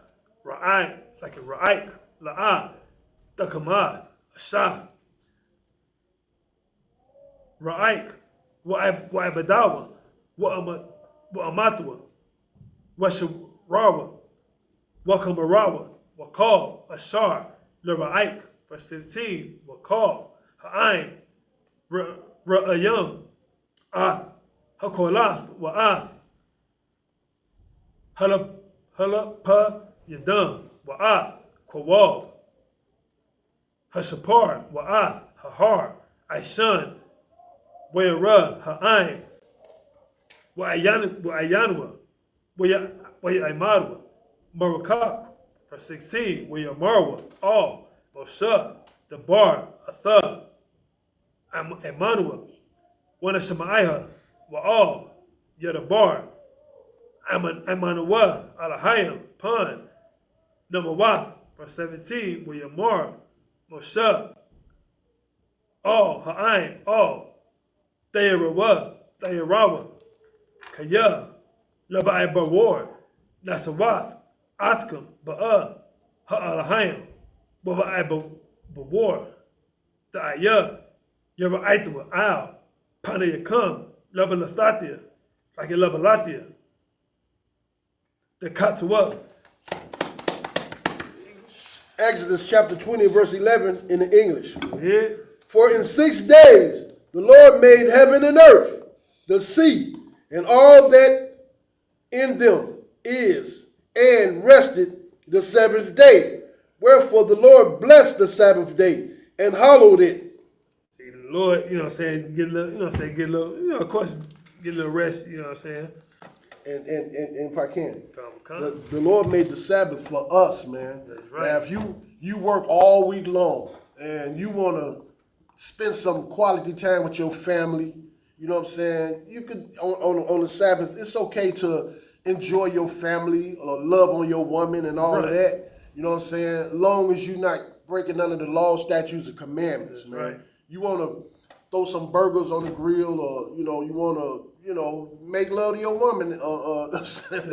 Ra'ai, it's like a Ra'ik, La'ah, Dakamad, Ashaf, Ra'ik, Wa'ibadawa, Wa'amatwa, Washarawa, Wakamarawa, Wakal, Ashar, La'Ra'ik, verse 15, Wakal, Ha'ain, Ra'ayam, Ath, Hakolath, Wa'ath, Halapa, Yadam, Wa'ath, Kawal, Hashapar, Wa'ath, Hahar, Aishan, Wa'era, Ha'ain, Wa'ayanwa, Wa'aymarwa, Marakak, verse 16, Wa'yamarwa, All, Moshe, Debar, Atha, Emmanuel, Wanashemaiah, Wa'al, Yadabar, Amanuah, Alahayim, Pan, Namawath, verse 17, Wa'yamar, Moshe, All, Ha'ain, All, Thayarawa, Kaya, Labai Bawar, Nasawath, Athkam, Ba'a, Ha'alahayim, Baba'i Bawar, Da'aya, Yara'aitwa, Al, Panayakam, Labalathatia, like a Labalatia, the Katuwa. Exodus chapter 20, verse 11 in the English. Yeah. For in 6 days the Lord made heaven and earth, the sea, and all that in them is, and rested the seventh day. Wherefore the Lord blessed the Sabbath day and hallowed it. See, the Lord, you know what I'm saying, get a little, of course, get a little rest, you know what I'm saying. And if I can, Come. the Lord made the Sabbath for us, man. That's right. Now, if you work all week long and you want to spend some quality time with your family, you know what I'm saying? You could, on the Sabbath, it's okay to enjoy your family or love on your woman and all of that. You know what I'm saying? Long as you're not breaking none of the law, statutes, and commandments, That's man. right. You want to throw some burgers on the grill, or, you want to, make love to your woman. That's right.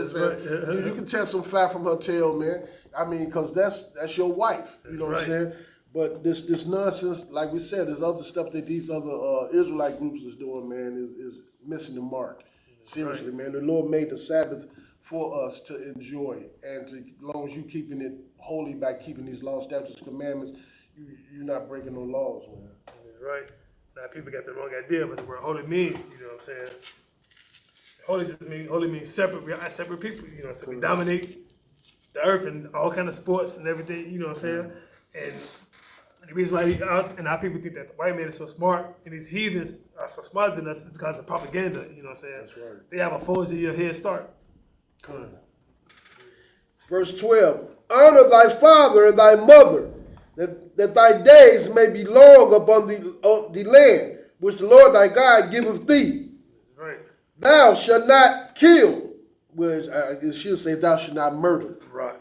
You can tell some fat from her tail, man. I mean, because that's your wife. You know what I'm saying? But this nonsense, like we said, there's other stuff that these other Israelite groups is doing, man, is missing the mark. Seriously, man. The Lord made the Sabbath for us to enjoy, and as long as you keeping it holy by keeping these laws, statutes, commandments, you're not breaking no laws, man. That's right. Now people got the wrong idea what the word holy means. You know what I'm saying? Holy means separate. We are separate people. You know what I'm saying? We dominate the earth and all kind of sports and everything. You know what I'm saying? And the reason why our people think that the white man is so smart and these heathens are so smarter than us is because of propaganda. You know what I'm saying? That's right. They have a 400-year head start. Good. Verse 12. Honor thy father and thy mother, that thy days may be long upon the land which the Lord thy God giveth thee. Right. Thou shalt not kill, which it should say thou shalt not murder. Right.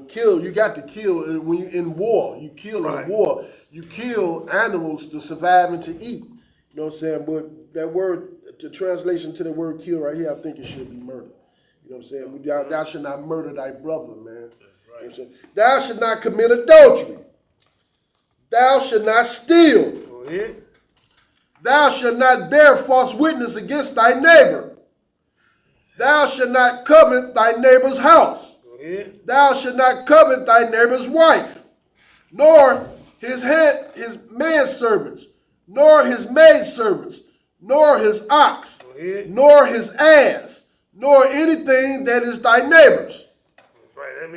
Kill, you got to kill when you in war. You kill in war. You kill animals to survive and to eat. You know what I'm saying? But that word, the translation to the word kill right here, I think it should be murder. You know what I'm saying? Thou shalt not murder thy brother, man. That's right. You know what I'm saying? Thou shalt not commit adultery. Thou shalt not steal. Go ahead. Thou shalt not bear false witness against thy neighbor. Thou shalt not covet thy neighbor's house. Go ahead. Thou shalt not covet thy neighbor's wife, nor his manservants, nor his maidservants, nor his ox, nor his ass, nor anything that is thy neighbor's. Right. I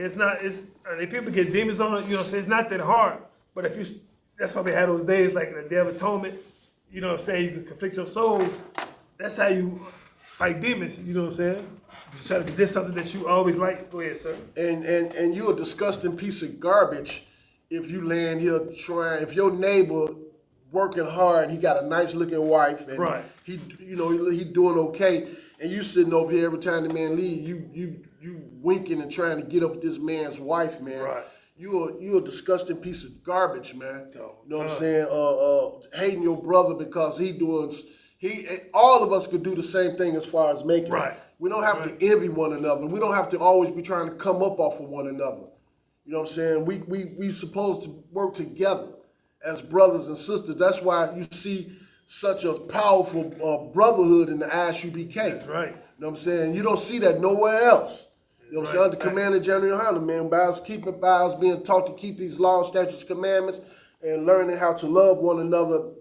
mean, people get demons on it, you know, so it's not that hard. But that's why we had those days like the Day of Atonement, you know what I'm saying? You can conflict your souls. That's how you fight demons. You know what I'm saying? You try to resist something that you always like. Go ahead, sir. And you're a disgusting piece of garbage if you land here trying. If your neighbor working hard, he got a nice looking wife, and right. he doing okay, and you sitting over here every time the man leave, you winking and trying to get up with this man's wife, man. Right. You're a disgusting piece of garbage, man. You know what I'm saying? Hating your brother because all of us could do the same thing as far as making it. We don't have to envy one another. We don't have to always be trying to come up off of one another. You know what I'm saying? We supposed to work together as brothers and sisters. That's why you see such a powerful brotherhood in the ISUPK. That's right. You know what I'm saying? You don't see that nowhere else. You know what I'm saying? Under Commander General Hunter, man, by us being taught to keep these laws, statutes, commandments, and learning how to love one another,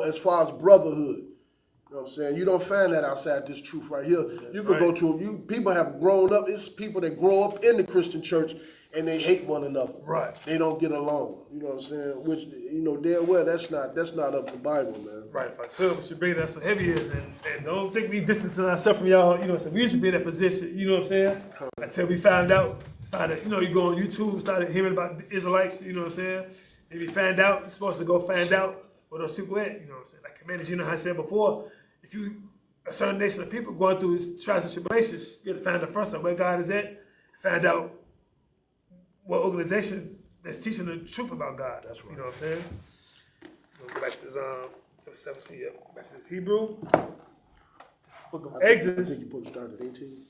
as far as brotherhood. You know what I'm saying? You don't find that outside this truth right here. You could go to people have grown up. It's people that grow up in the Christian church and they hate one another. Right. They don't get along. You know what I'm saying? Which damn well that's not up the Bible, man. Right. If I could, we should bring that some heavy is and don't think we distancing ourselves from y'all. You know what I'm saying? We used to be in that position. You know what I'm saying? Until we found out, started. You go on YouTube, started hearing about the Israelites. You know what I'm saying? And we found out, you're supposed to go find out where those people at. You know what I'm saying? Like Commander, how I said before. If you a certain nation of people going through trials and tribulations, you have to find out first where God is at, find out what organization that's teaching the truth about God. That's right. You know what I'm saying? We'll go back to this 17, back to this Hebrew. This book of Exodus. I think you put start at 18.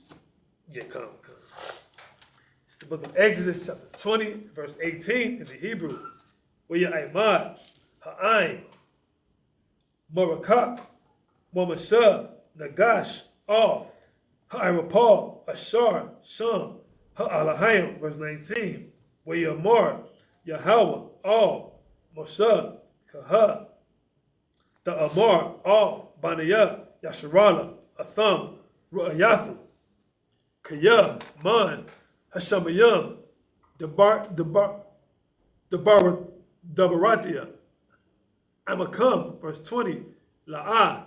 Yeah, come. It's the book of Exodus, chapter 20, verse 18 in the Hebrew. Where your Aimad, Ha'ain, Morakak, Momashah, Nagash, All, Ha'irapal, Ashar, Sham, Ha'alahayim, verse 19, where Yamar, Yahweh, All, Moshe, Kaha, the Amar, All, Baniyah, Yasharala, Atham, Ru'ayathu, Kaya, Man, Hashamayam, Dabaratia, Amakam, verse 20, La'ah,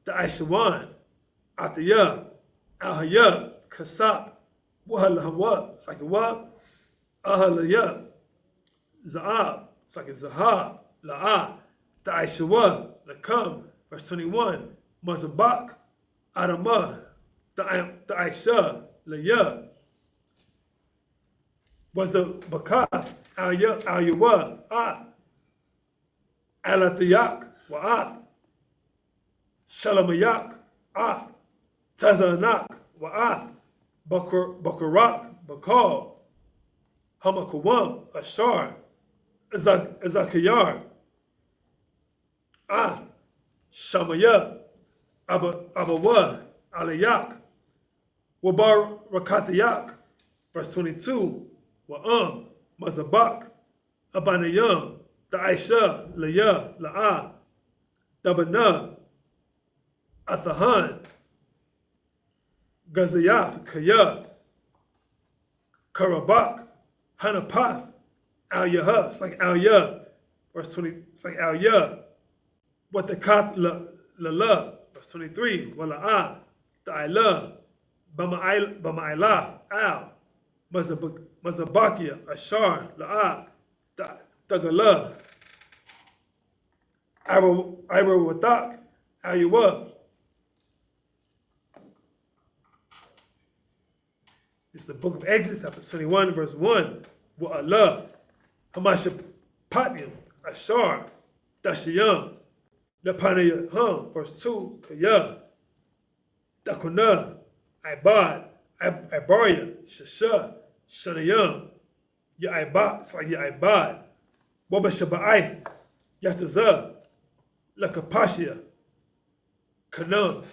the Aishawan, Atiyah, Ahayah, Kasap, Wahalahawah, it's like a what? Ahalayah, Za'ab, it's like a Zahab, La'ah, the Aishawan, Lakam, verse 21, Mazabak, Adamah, the Aisha, Layah, was the Bakath, Al-Yawa, Ath, Alatayak, Wa'ath, Shalamayak, Ath, Tazanak, Wa'ath, Bakarak, Bakal, Hamakawam, Ashar, Azakayar, Ath, Shamaya, Abawa, Alayak, Wabar Rakatayak, verse 22, Wa'am, Mazabak, Abanayam, the Aisha, Laya, La'ah, Dabana, Athahan, Gazayath, Kaya, Karabak, Hanapath, Al-Yah, it's like Al-Yah, verse 20, it's like Al-Yah, what the Kath Lala, verse 23, Wala'ah, Ta'ala, Bama'ilaf, Al, Mazabakia, Ashar, La'ah, Tagala, Irawatak, Al-Yuwa. It's the book of Exodus, chapter 21, verse 1. Wa'allah, Hamashapatnim, Ashar, Dashiyam, Lapanayaham, verse 2, Kaya, Dakuna, Ibad, Ibaria, Shasha, Shanayam, Ya'ibad, it's like Ya'ibad, Wabashaba'aith, Yatazah, Lakapashia, Kanam.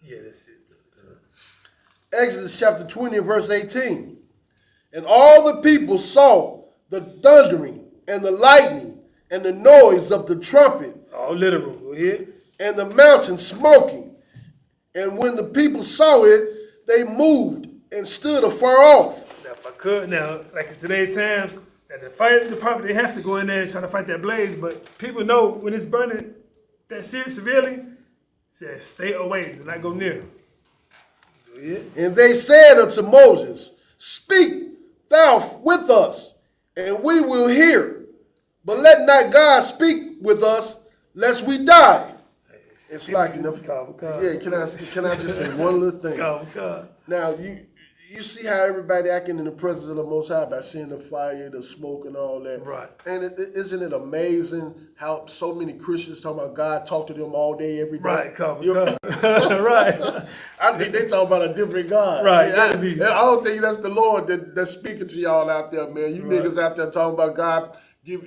Yeah, that's it. Exodus chapter 20 and verse 18. And all the people saw the thundering and the lightning and the noise of the trumpet. All literal. Go ahead. And the mountain smoking. And when the people saw it, they moved and stood afar off. Now, if I could, now, like in today's times, at the fire department, they have to go in there and try to fight that blaze, but people know when it's burning that severely, says stay away, do not go near. And they said unto Moses, speak thou with us, and we will hear. But let not God speak with us, lest we die. It's like, yeah, can I just say one little thing? Now, you see how everybody acting in the presence of the Most High by seeing the fire, the smoke, and all that. Right. And isn't it amazing how so many Christians talking about God talk to them all day, every day? Right, right. I think they talk about a different God. Right. I don't think that's the Lord that's speaking to y'all out there, man. You niggas out there talking about God give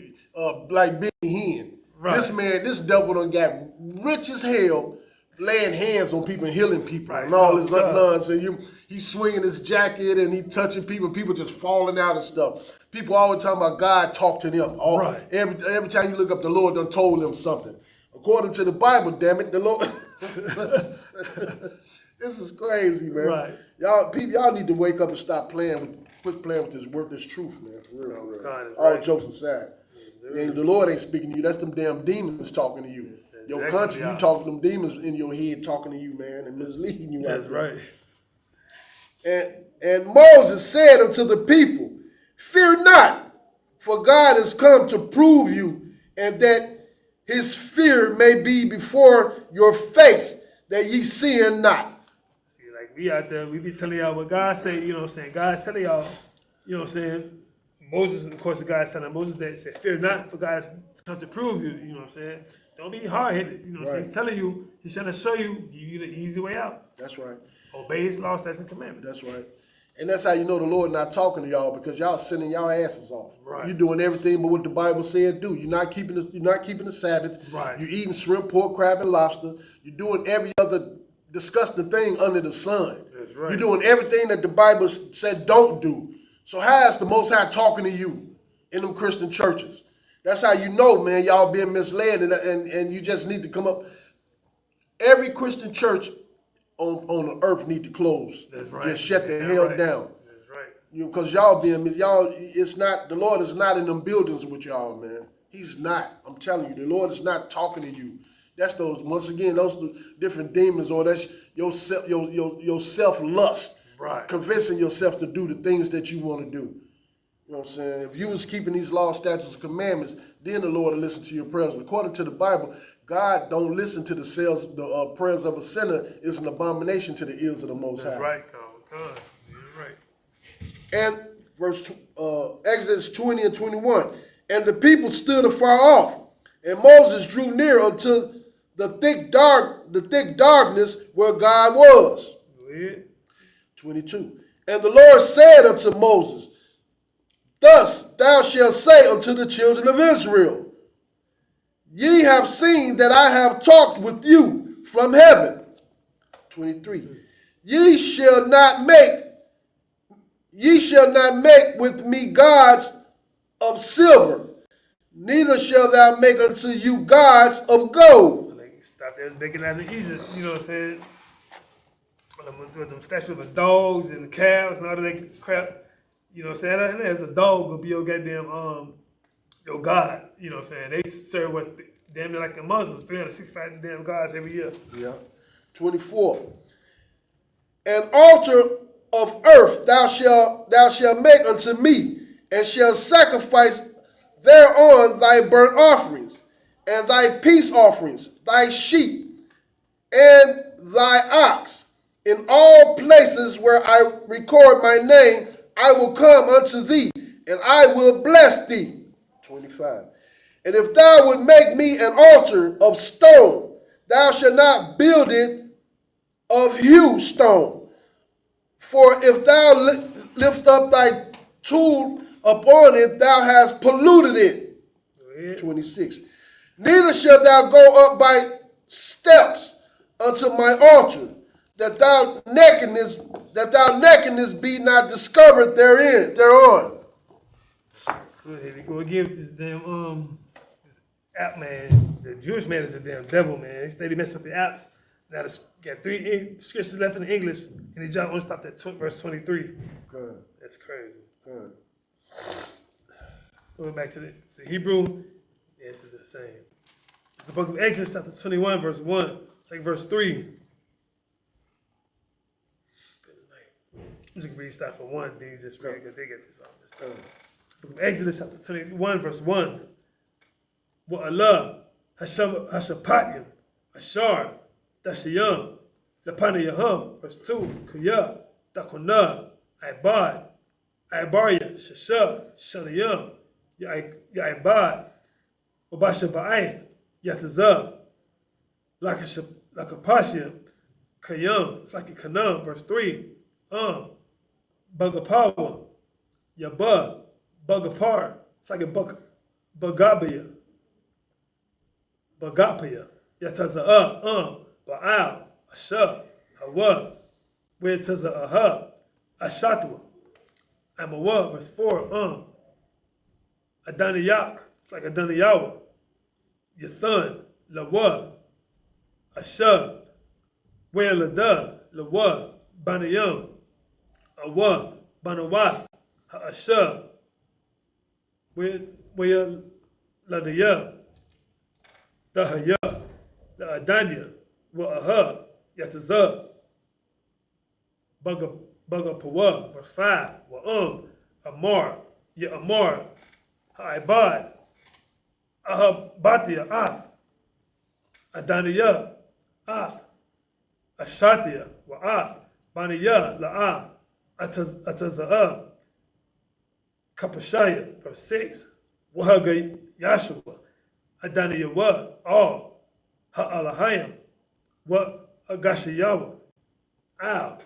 like Benny Hinn. Right. This devil done got rich as hell, laying hands on people and healing people and all this nonsense. He's swinging his jacket and he touching people, and people just falling out and stuff. People always talking about God talk to them. Every time you look up, the Lord done told them something. According to the Bible, damn it, the Lord. This is crazy, man. Right. Y'all need to wake up and stop quit playing with this word, this truth, man. For real. All jokes aside. And the Lord ain't speaking to you. That's them damn demons talking to you. Your country, you talking to them demons in your head talking to you, man, and misleading you. That's right. And Moses said unto the people, fear not, for God is come to prove you, and that his fear may be before your face, that ye sin not. See, like we out there, we be telling y'all what God say, you know what I'm saying? God's telling y'all, you know what I'm saying? Moses, of course, the God's telling Moses that said, fear not, for God has come to prove you, you know what I'm saying? Don't be hard-headed, you know what I'm saying? He's telling you, he's trying to show you, give you the easy way out. That's right. Obey his law, statutes, and commandments. That's right. And that's how you know the Lord not talking to y'all, because y'all sending y'all asses off. Right. You're doing everything but what the Bible said do. You're not keeping the Sabbath. Right. You're eating shrimp, pork, crab, and lobster. You're doing every other disgusting thing under the sun. That's right. You're doing everything that the Bible said don't do. So how is the Most High talking to you in them Christian churches? That's how you know, man, y'all being misled, and you just need to come up. Every Christian church on the earth need to close. That's right. Just shut the hell down. That's right. Because it's not, the Lord is not in them buildings with y'all, man. He's not. I'm telling you, the Lord is not talking to you. That's those different demons, or that's your self-lust. Right. Convincing yourself to do the things that you want to do. You know what I'm saying? If you was keeping these laws, statutes, and commandments, then the Lord will listen to your prayers. According to the Bible, God don't listen to the prayers of a sinner. Is an abomination to the ears of the Most High. That's right, Carl. You're right. And Exodus 20 and 21. And the people stood afar off, and Moses drew near unto the thick darkness where God was. Go ahead. 22. And the Lord said unto Moses, thus thou shalt say unto the children of Israel, ye have seen that I have talked with you from heaven. 23. Ye shall not make with me gods of silver, neither shall thou make unto you gods of gold. Like, stop there, making out of Egypt, you know what I'm saying? With them statues of dogs and calves and all that crap, you know what I'm saying? And there's a dog gonna be your goddamn your God, you know what I'm saying? They serve what damn near like the Muslims, 365 damn gods every year. Yeah. 24. An altar of earth thou shalt make unto me, and shalt sacrifice thereon thy burnt offerings, and thy peace offerings, thy sheep, and thy ox. In all places where I record my name, I will come unto thee, and I will bless thee. 25. And if thou would make me an altar of stone, thou shalt not build it of hewn stone. For if thou lift up thy tool upon it, thou hast polluted it. 26. Neither shalt thou go up by steps unto my altar, that thou nakedness be not discovered thereon. Good, here we go again with this damn this app, man. The Jewish man is a damn devil, man. He steady messing with the apps. Now, got 3 scriptures left in the English, and he only stopped at verse 23. Good. That's crazy. Good. Going back to the Hebrew, yeah, this is the same. It's the book of Exodus, chapter 21, verse 1. Take verse 3. You can read stuff for 1, then you just read, because they get this all this stuff. Book of Exodus, chapter 21, verse 1. Wa Allah, Hashapatyam, Ashar, Dashiyam, Lapanayaham, verse 2. Kuya, Dakuna, Ibad, Ibaria, Shasha, Shanayam, Yaibad, Wabasha Ba'aith, Yatazah, Lakapashim, Kayam, it's like a Kanam, verse 3. Bagapawa, Yabba, Bagapar, it's like a Bagabia, Yataza, Ba'al, Asha, Hawa, where Taza Aha, Ashatwa, Amawa, verse 4, Adaniyak, it's like Adaniyawa, Yathan, Lawa, Asha, where Lada, Lawa, Banayam, Awa, Banawath, Ha'asha, where Ladaya, Dahaya, La'adanya, Wa'aha, Yataza, Bagapawa, verse 5, Amar, Ya'amar, Ha'ibad, Ahabatia, Ath, Adaniya, Ath, Ashatia, Wa'ath, Baniya, La'a, Ataza'a, Kapashaya, verse 6, Wahaga Yashua, Adaniya wa, all, Ha'alahayam, wa Agashayawa, Al,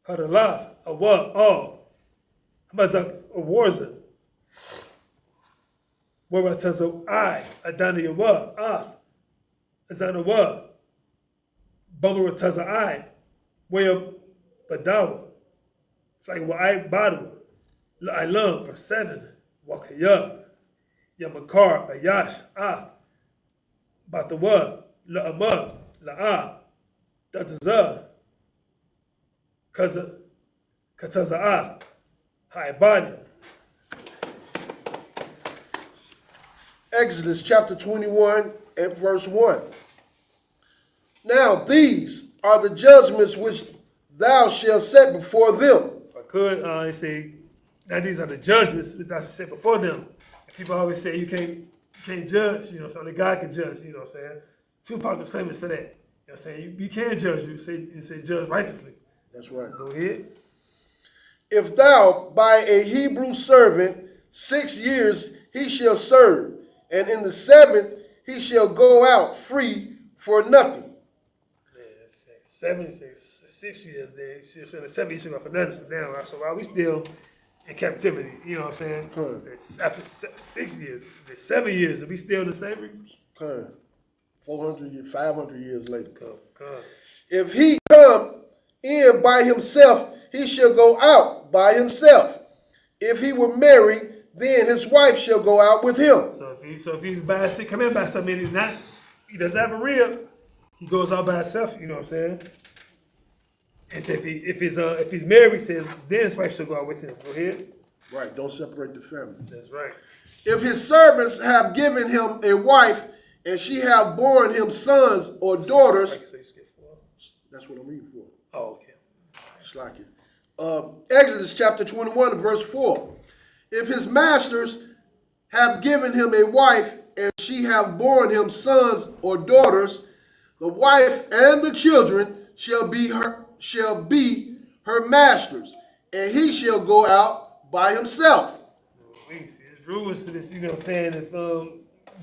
Hadalath, Awa, all, Hamazak, Awarza, Warataza, I, Adaniya wa, Ath, Azanawa, Bamarataza, I, where Badawa, it's like Wa'ai Badawa, La'ailam, verse 7, Wakaya, Yamakar, Ayash, Ath, Batawa, La'ama, La'a, Dataza, Kataza Ath, Haibadi. Exodus chapter 21 and verse 1. Now these are the judgments which thou shalt set before them. If I could, they say, now these are the judgments that I should set before them. And people always say you can't judge, so only God can judge, you know what I'm saying? Tupac was famous for that. You know what I'm saying? You can judge, you say judge righteously. That's right. Go ahead. If thou buy a Hebrew servant, 6 years he shall serve, and in the 7th he shall go out free for nothing. Yeah, 6 years, then 7 years ago for nothing. So now, so while we still in captivity, you know what I'm saying? After 6 years, 7 years, are we still in slavery? 400 years, 500 years later. Come. If he come in by himself, he shall go out by himself. If he were married, then his wife shall go out with him. So if he's by himself, come in by something, he doesn't have a rib, he goes out by himself, you know what I'm saying? And so if he's married, he says, then his wife shall go out with him. Go ahead. Right, don't separate the family. That's right. If his servants have given him a wife, and she have borne him sons or daughters, that's what I'm reading for. Oh, okay. It's like it. Exodus chapter 21, verse 4. If his masters have given him a wife, and she have borne him sons or daughters, the wife and the children shall be her masters, and he shall go out by himself. We see his rules to this, you know what I'm saying? If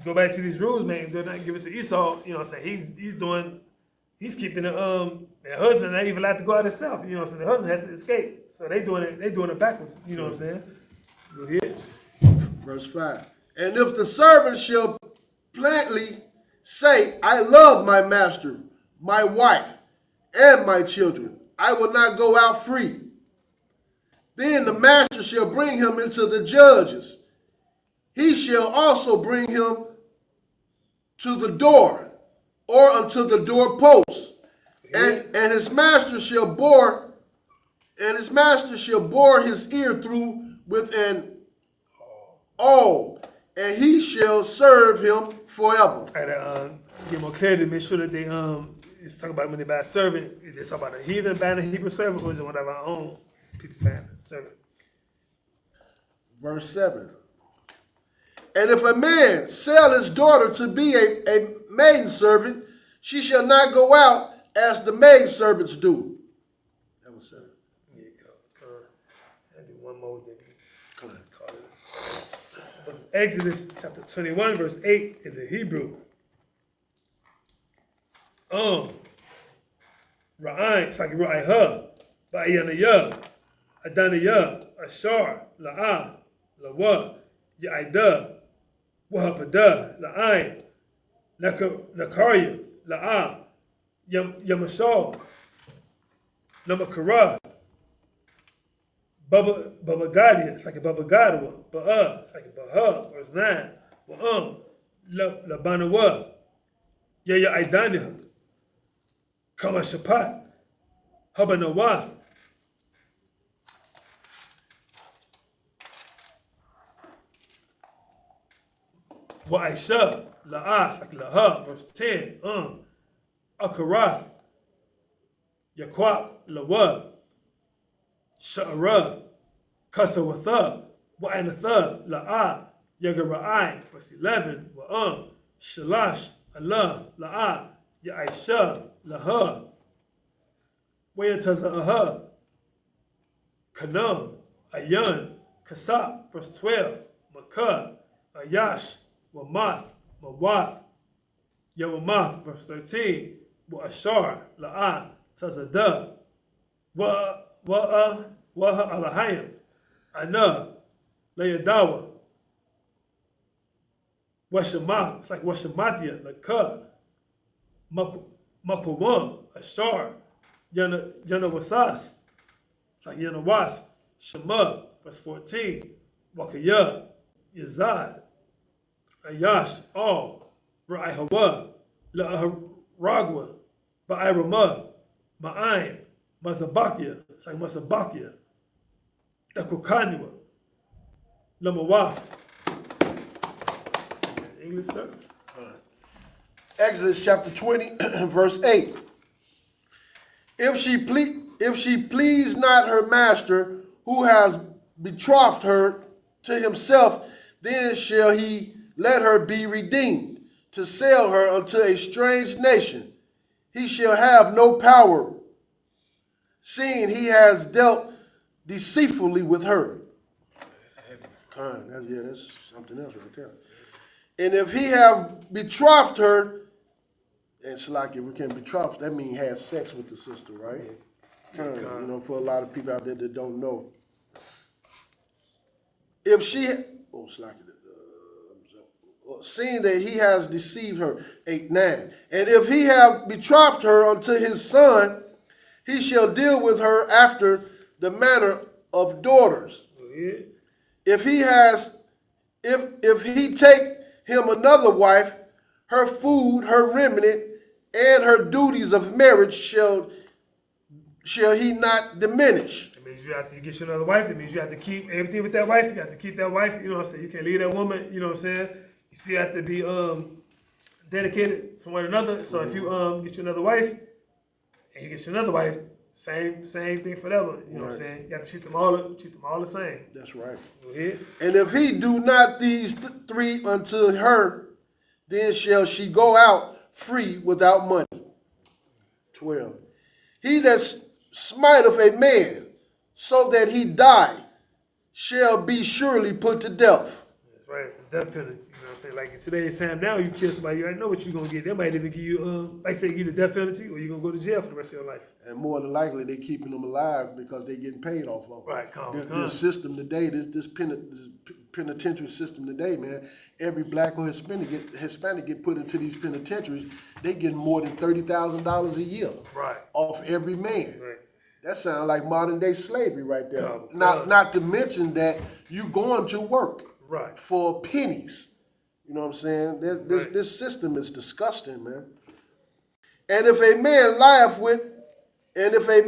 go back to these rules, man, they're not giving us to Esau, you know what I'm saying? He's keeping the husband not even allowed to go out himself, you know what I'm saying? The husband has to escape. So they doing it backwards, you know what I'm saying? Go ahead. Verse 5. And if the servant shall plainly say, I love my master, my wife, and my children, I will not go out free. Then the master shall bring him into the judges. He shall also bring him to the door, or unto the doorpost. And his master shall bore his ear through with an awl, and he shall serve him forever. I gotta get more clarity, make sure that they it's talking about when they buy a servant, is they talking about a heathen buying a Hebrew servant, or is it one of our own people buying a servant? Verse 7. And if a man sell his daughter to be a maidservant, she shall not go out as the maidservants do. That was 7. Yeah, I'll do one more. Call it. Exodus chapter 21, verse 8 in the Hebrew. Ra'ain, it's like Ra'ayha, Ba'yanayah, Adanayah, Ashar, La'ah, Lawa, Ya'ida, Wahapada, La'ain, Nakarya, La'ah, Yamashal, Namakara, Babagadia, it's like a Babagadwa, Ba'a, it's like a Baha, verse 9, Labanawa, Yaya Idaniha, Kama Shapat, Habanawaf, Wa'aisha, La'as, like Laha, verse 10, Akarath, Yaquak, Lawa, Sha'ara, Kasawatha, Wa'anatha, La'a, Yagara'ai, verse 11, Shalash, Allah, La'a, Ya'aisha, Laha, Wayataza'aha, Kanam, Ayan, Kasap, verse 12, Makah, Ayash, Wamath, Mawath, Yawamath, verse 13, Wa'ashar, La'a, Tazada, Waha Alahayim, Ana, Layadawa, Washamath, it's like Washamathia, Laka, Makwam, Ashar, Yanawasas, it's like Yanawas, Shema, verse 14, Wakaya, Yazad, Ayash, all, Ra'ahawa, La'aharagwa, Ba'irama, Ma'aim, Mazabakia, it's like Mazabakia, Dakukaniwa, Lamawaf. English, sir? Exodus chapter 20, verse 8. If she please not her master, who has betrothed her to himself, then shall he let her be redeemed, to sell her unto a strange nation. He shall have no power, seeing he has dealt deceitfully with her. That's something else right there. And if he have betrothed her, and Shalaki, we can betroth, that means has sex with the sister, right? You know, for a lot of people out there that don't know. If she, Shalaki, seeing that he has deceived her, 8:9. And if he have betrothed her unto his son, he shall deal with her after the manner of daughters. If he take him another wife, her food, her remnant, and her duties of marriage shall he not diminish. It means you have to get you another wife. It means you have to keep everything with that wife. You have to keep that wife. You know what I'm saying? You can't leave that woman. You know what I'm saying? You still have to be dedicated to one another. So if you get you another wife, and you get you another wife, same thing forever. You know what I'm saying? You have to treat them all the same. That's right. Go ahead. And if he do not these three unto her, then shall she go out free without money. 12. He that smiteth a man so that he die shall be surely put to death. That's right. It's a death penalty. You know what I'm saying? Like in today's time now, you kill somebody, you already know what you're going to get. They might even give you, like say, give you the death penalty, or you're going to go to jail for the rest of your life. And more than likely, they're keeping them alive because they're getting paid off of them. Right, This system today, this penitentiary system today, man, every black or Hispanic get put into these penitentiaries, they get more than $30,000 a year off every man. Right. That sounds like modern day slavery right there. Not to mention that you going to work for pennies. You know what I'm saying? This system is disgusting, man. And if a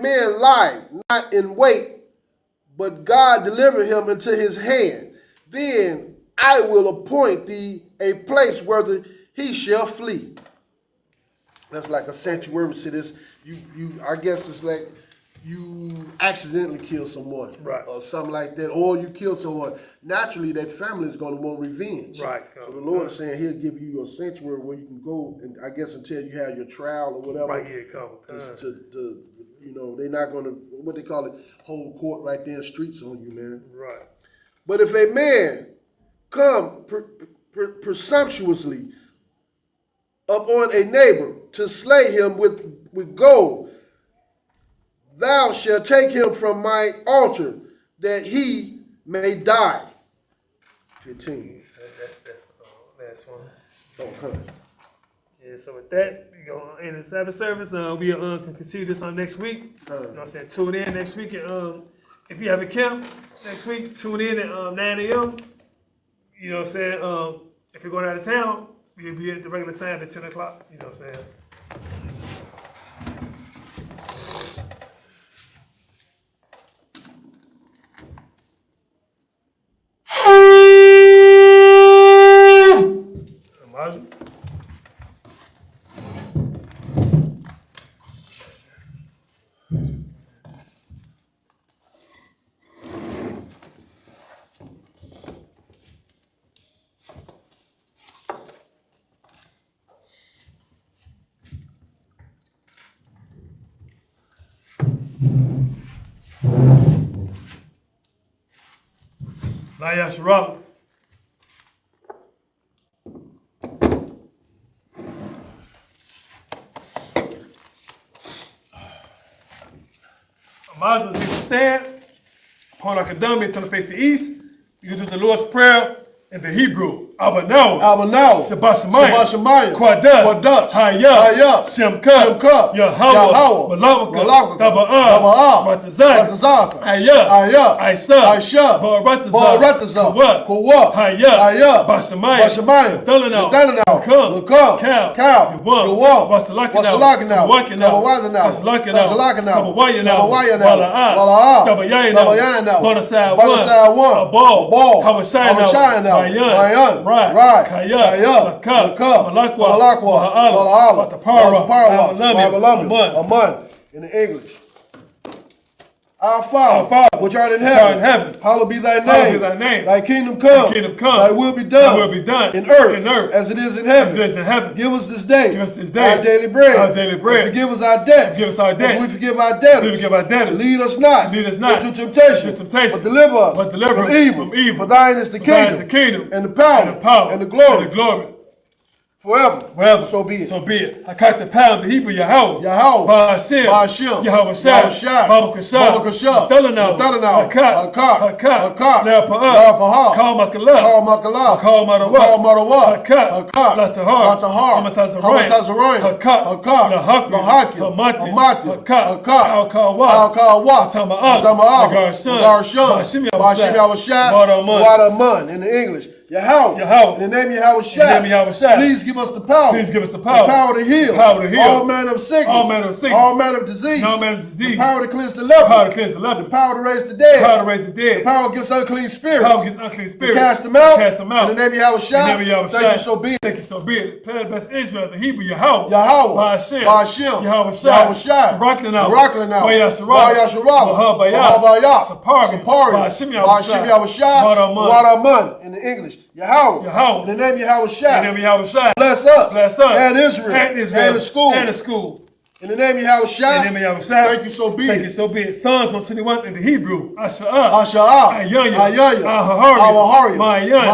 man lie not in wait, but God deliver him into his hand, then I will appoint thee a place where he shall flee. That's like a sanctuary. See this, I guess it's like you accidentally kill someone, right, or something like that, or you kill someone. Naturally, that family is going to want revenge, right. So the Lord is saying He'll give you a sanctuary where you can go, and I guess until you have your trial or whatever. Right, yeah, come. To you know, they're not going to, what they call it, hold court right there in the streets on you, man. Right. But if a man come presumptuously upon a neighbor to slay him with gold, thou shalt take him from my altar, that he may die. 15. That's the last one. Okay. Yeah, so with that, we go in the Sabbath service. We can continue this on next week. You know what I'm saying? Tune in next week. If you have a camp next week, tune in at 9 a.m. You know what I'm saying? If you're going out of town, we'll be at the regular time at 10 o'clock. You know what I'm saying? Yasharala. Might as well stand, point our kadami to the face of the east. You can do the Lord's Prayer in the Hebrew. Abanawa. Shabbat Shemayim. Quadas. Hayah. Shemka. Yahweh. Malawaka. Taba'ah. Matazak. Hayah. Aisha. Baratazak. Kawak. Hayah. Bashamayim. Dalanau. Lakam. Cow. Yawam. Wasalakina. Wasalakina. Kabawayana. Wala'ah. Dabayayana. Bonasai 1. A ball. Hawashayana. Mayan. Right. Kaya. Laka. Malakwa. Wala'ala. Watapara. Aman. In the English. Our Father, which art in heaven, hallowed be thy name. Thy kingdom come. Thy will be done. In earth. As it is in heaven. Give us this day. Our daily bread. And forgive us our debts. As we forgive our debtors. Lead us not into temptation. But deliver us from evil. For thine is the kingdom. And the power. And the glory. Forever. So be it. I caught the power of the Hebrew Yahweh. Ba'ashem. Yahweh Shai. Baba Kashah. Dalanau. Hakat. Na'apa'ah. Kal Makalah. Kal Marawah. Hakat. Latahar. Hamatazarayim. Hakat. Nahakim. Hamati. Hakat. Al-Kawah. Tama'ah. Nagarshon. Ba'ashem Yahweh Shai. Wadaman. In the English. Yahweh. In the name of Yahweh Shai. Please give us the power. The power to heal. All manner of sickness. All manner of disease. The power to cleanse the leper. The power to raise the dead. The power against unclean spirits. To cast them out. In the name of Yahweh Shai. Thank you, so be it. Plan the best Israel, the Hebrew Yahweh. Ba'ashem. Yahweh Shai. Rocklanau. Yasharala. Wahabayah. Sapari. Ba'ashem Yahweh Shai. Wadaman. In the English. Yahweh. In the name of Yahweh Shai. Bless us. And Israel. And the school. In the name of Yahweh Shai. Thank you, so be it. Psalms 121 in the Hebrew. Asha'ah. Ayaya. Ahahari. Ma'ayan.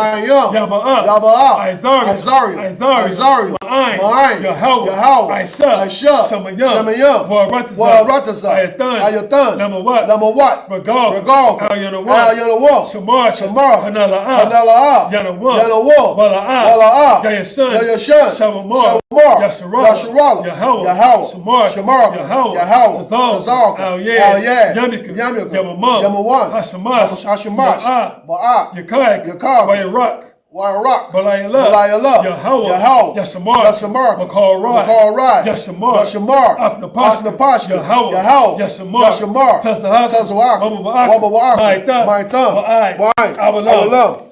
Yaba'ah. Aizari. Ma'ayin. Yahweh. Aisha. Shamayam. Waratazak. Ayatan. Lamawat. Ragal. Al-Yanawah. Shamar. Hanala'ah. Yanawah. Wala'ah. Yayashan. Shamamar. Yasharala. Yahweh. Shamar, Yahweh, Tazal, Al-Yad, Yamika, Yamawan, Hashamash, Ba'ah, Yakar, Warak, Balayallah, Yahweh, Yashamar, Makal Yashamar, Afnapashka, Yahweh, Yashamar, Tazawak, Wabawak, Maitam, Abalam.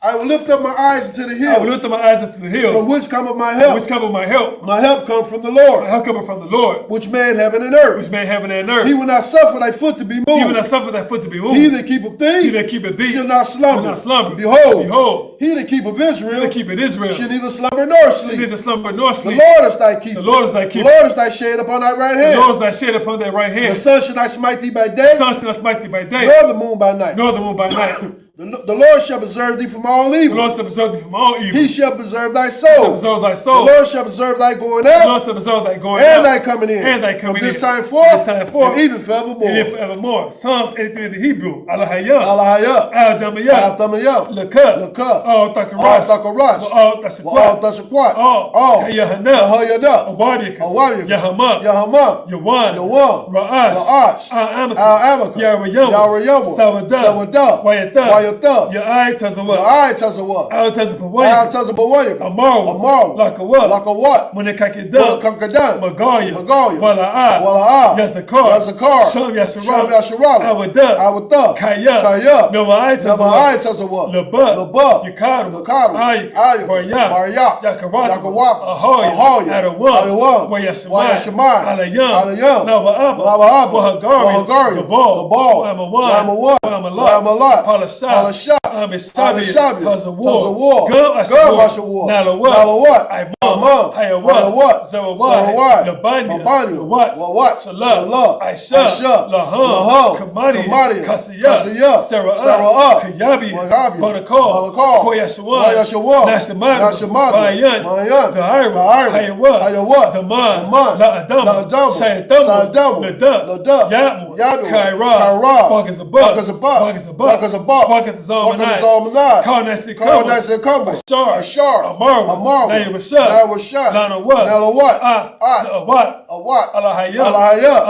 I will lift up my eyes into the hills. I will lift up my eyes into the hills. From which cometh my help? Which cometh my help? My help comes from the Lord. My help cometh from the Lord. Which made heaven and earth. Which made heaven and earth. He will not suffer thy foot to be moved. He will not suffer thy foot to be moved. He that keepeth thee, he that keepeth thee, shall not slumber. Shall not slumber. Behold, he that keepeth Israel, he that keepeth Israel, shall neither slumber nor sleep. Neither slumber nor sleep. The Lord is thy keeper. The Lord is thy keeper. The Lord is thy shade upon thy right hand. The Lord is thy shade upon thy right hand. The sun shall not smite thee by day. The sun shall not smite thee by day. Nor the moon by night. Nor the moon by night. The Lord shall preserve thee from all evil. The Lord shall preserve thee from all evil. He shall preserve thy He shall soul. preserve thy soul. The Lord shall preserve thy going The out. Lord shall preserve thy going and out. thy coming in. And thy coming from this in. time forth. And even forevermore. And even forevermore. Psalms 83 of the Hebrew. Alahayah. Alahayah. Al-Damayah. Al-Damayah. Lakah. Al-Takarash. Al-Takarash. Al-Tashakwat. Al-Kayahana. Awadiaka. Awadiaka. Yahama. Yahama. Yawan. Yawan. Ra'ash. Al-Amaka. Al-Amaka. Yarayama. Yarayama. Sawadah. Wayatah. Ya'ai Tazawah. Tazawah. Al-Tazapawayaka. Tazawah. Amaru. Lakawat. Lakawat. Munekakidah. Kankadan. Magaya. Wala'ah. Yazakar. Sham Yasharah. Awadah. Kaya. Noai Tazawah. Labah. Yakaru. Ayik. Baryak. Yakarwat. Ahoya. Adawan. Wayashamai. Alayam. Nawa'ab. Wahagari. Gabal. Amalat. Palashat. Amishabi. Tazawah. Gab. Nalawat. Imam. Hayawat. Zarawat. Labanya. Lawat. Salah. Aisha. Laham. Kamadi. Kasiyah. Sarah. Kayabi. Barakal. Koyashawan. Nashamad. Bayan. Da'ira. Hayawat. Daman. La'adam. Shayatamu. Ladab. Yatmu. Kaira. Bagazabak. Bagazalmanai. Karnasi. Ashar. Amaru. Nairashad. Lanawat. Awat.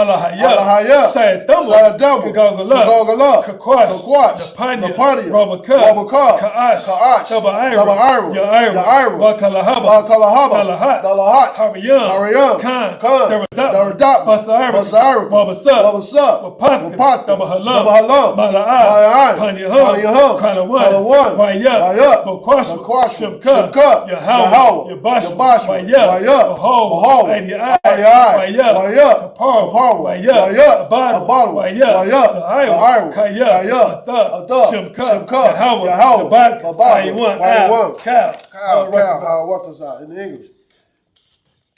Alahayah. Sayatamu. Gagala. Kakwash. Napanya. Rabaka. Ka'ash. Taba'iru. Ya'ira. Bakalahaba. Dalahat. Hariyam. Khan. Daradap. Basa'ira. Wabasab. Wapath. Dabahalam. Mala'ah. Paniyaham. Kalawan. Wayat. Bakwash. Shimka. Yahawah. Yabash. Wayat. Bahal. Wayat. Kapar. Wayat. Abad. Wayat. Da'ira. Kaya. Shimka. Yahawah. Aywan. Cow. In the English.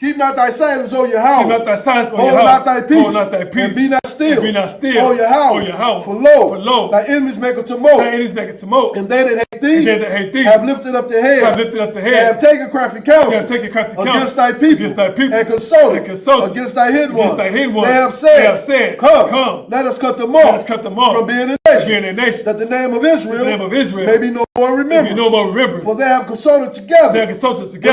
Keep not thy silence, O Yahweh. Keep not thy silence, O Hold Yahweh. not thy peace. Hold not thy peace. And be not still. And be not still. O Yahweh. For lo, thy enemies make a tumult. Thy enemies make a tumult. And they that hate thee, and they that hate thee have lifted up their head. Have lifted up their head. And have taken crafty counsel. Have taken crafty counsel against thy people. Against thy people. And consulted. Against thy hidden ones. Against thy hidden ones. They have said. Come. Let us cut them off. Let us cut them off. From being a nation. That the name of Israel. May be no more remembered. For they have consulted together. With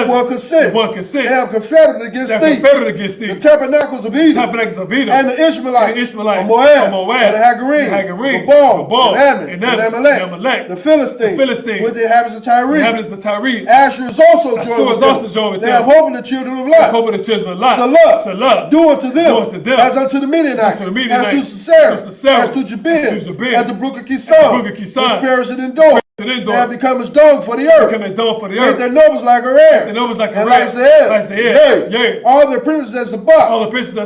one consent. They have confederate against thee. The tabernacles of Edom. And the Ishmaelites. Of Moab. And the Hagarim. Gabal. And Amalek. The Philistines. With the inhabitants of Tyre. Asher is also joined with them. They have hope in the children of Lot. Salah. Do unto them as unto the Midianites. As to Sisera. As to Jabin. At the brook of Kison. Which perished in Dor. They have become as dung for the earth. Make their nobles like Arab. And like Sahel. All their princes as Sabbath.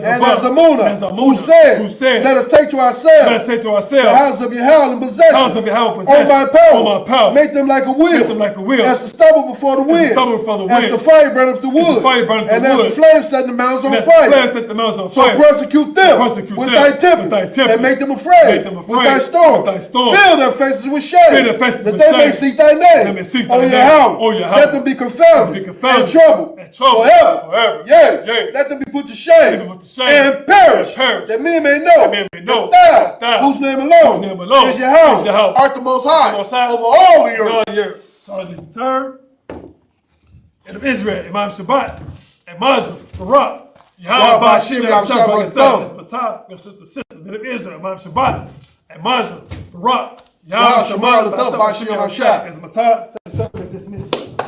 And as Amunah. Who said, let us take to ourselves the house of Yahweh in possession. On my power. Make them like a wheel. As the stubble before the wind. As the fire burneth the wood. And as the flame set the mountains on fire. So persecute them with thy tempest. And make them afraid with thy storms. Fill their faces with shame. They may seek thy name. O Yahweh. Let them be confounded and troubled forever. Yea. Let them be put to shame and perish. That men may know that thou, whose name alone is Yahweh, art the most high over all the earth. So this is turn. And of Israel, Imam Shabbat, and Mazur, Barak, Yahweh Bashim, Yahweh Shabbat, the sisters of Israel, Imam Shabbat, and Mazur, Barak, Yahweh Shamar, the Bashim, Yahweh Shabbat, as Matah, Service dismissed.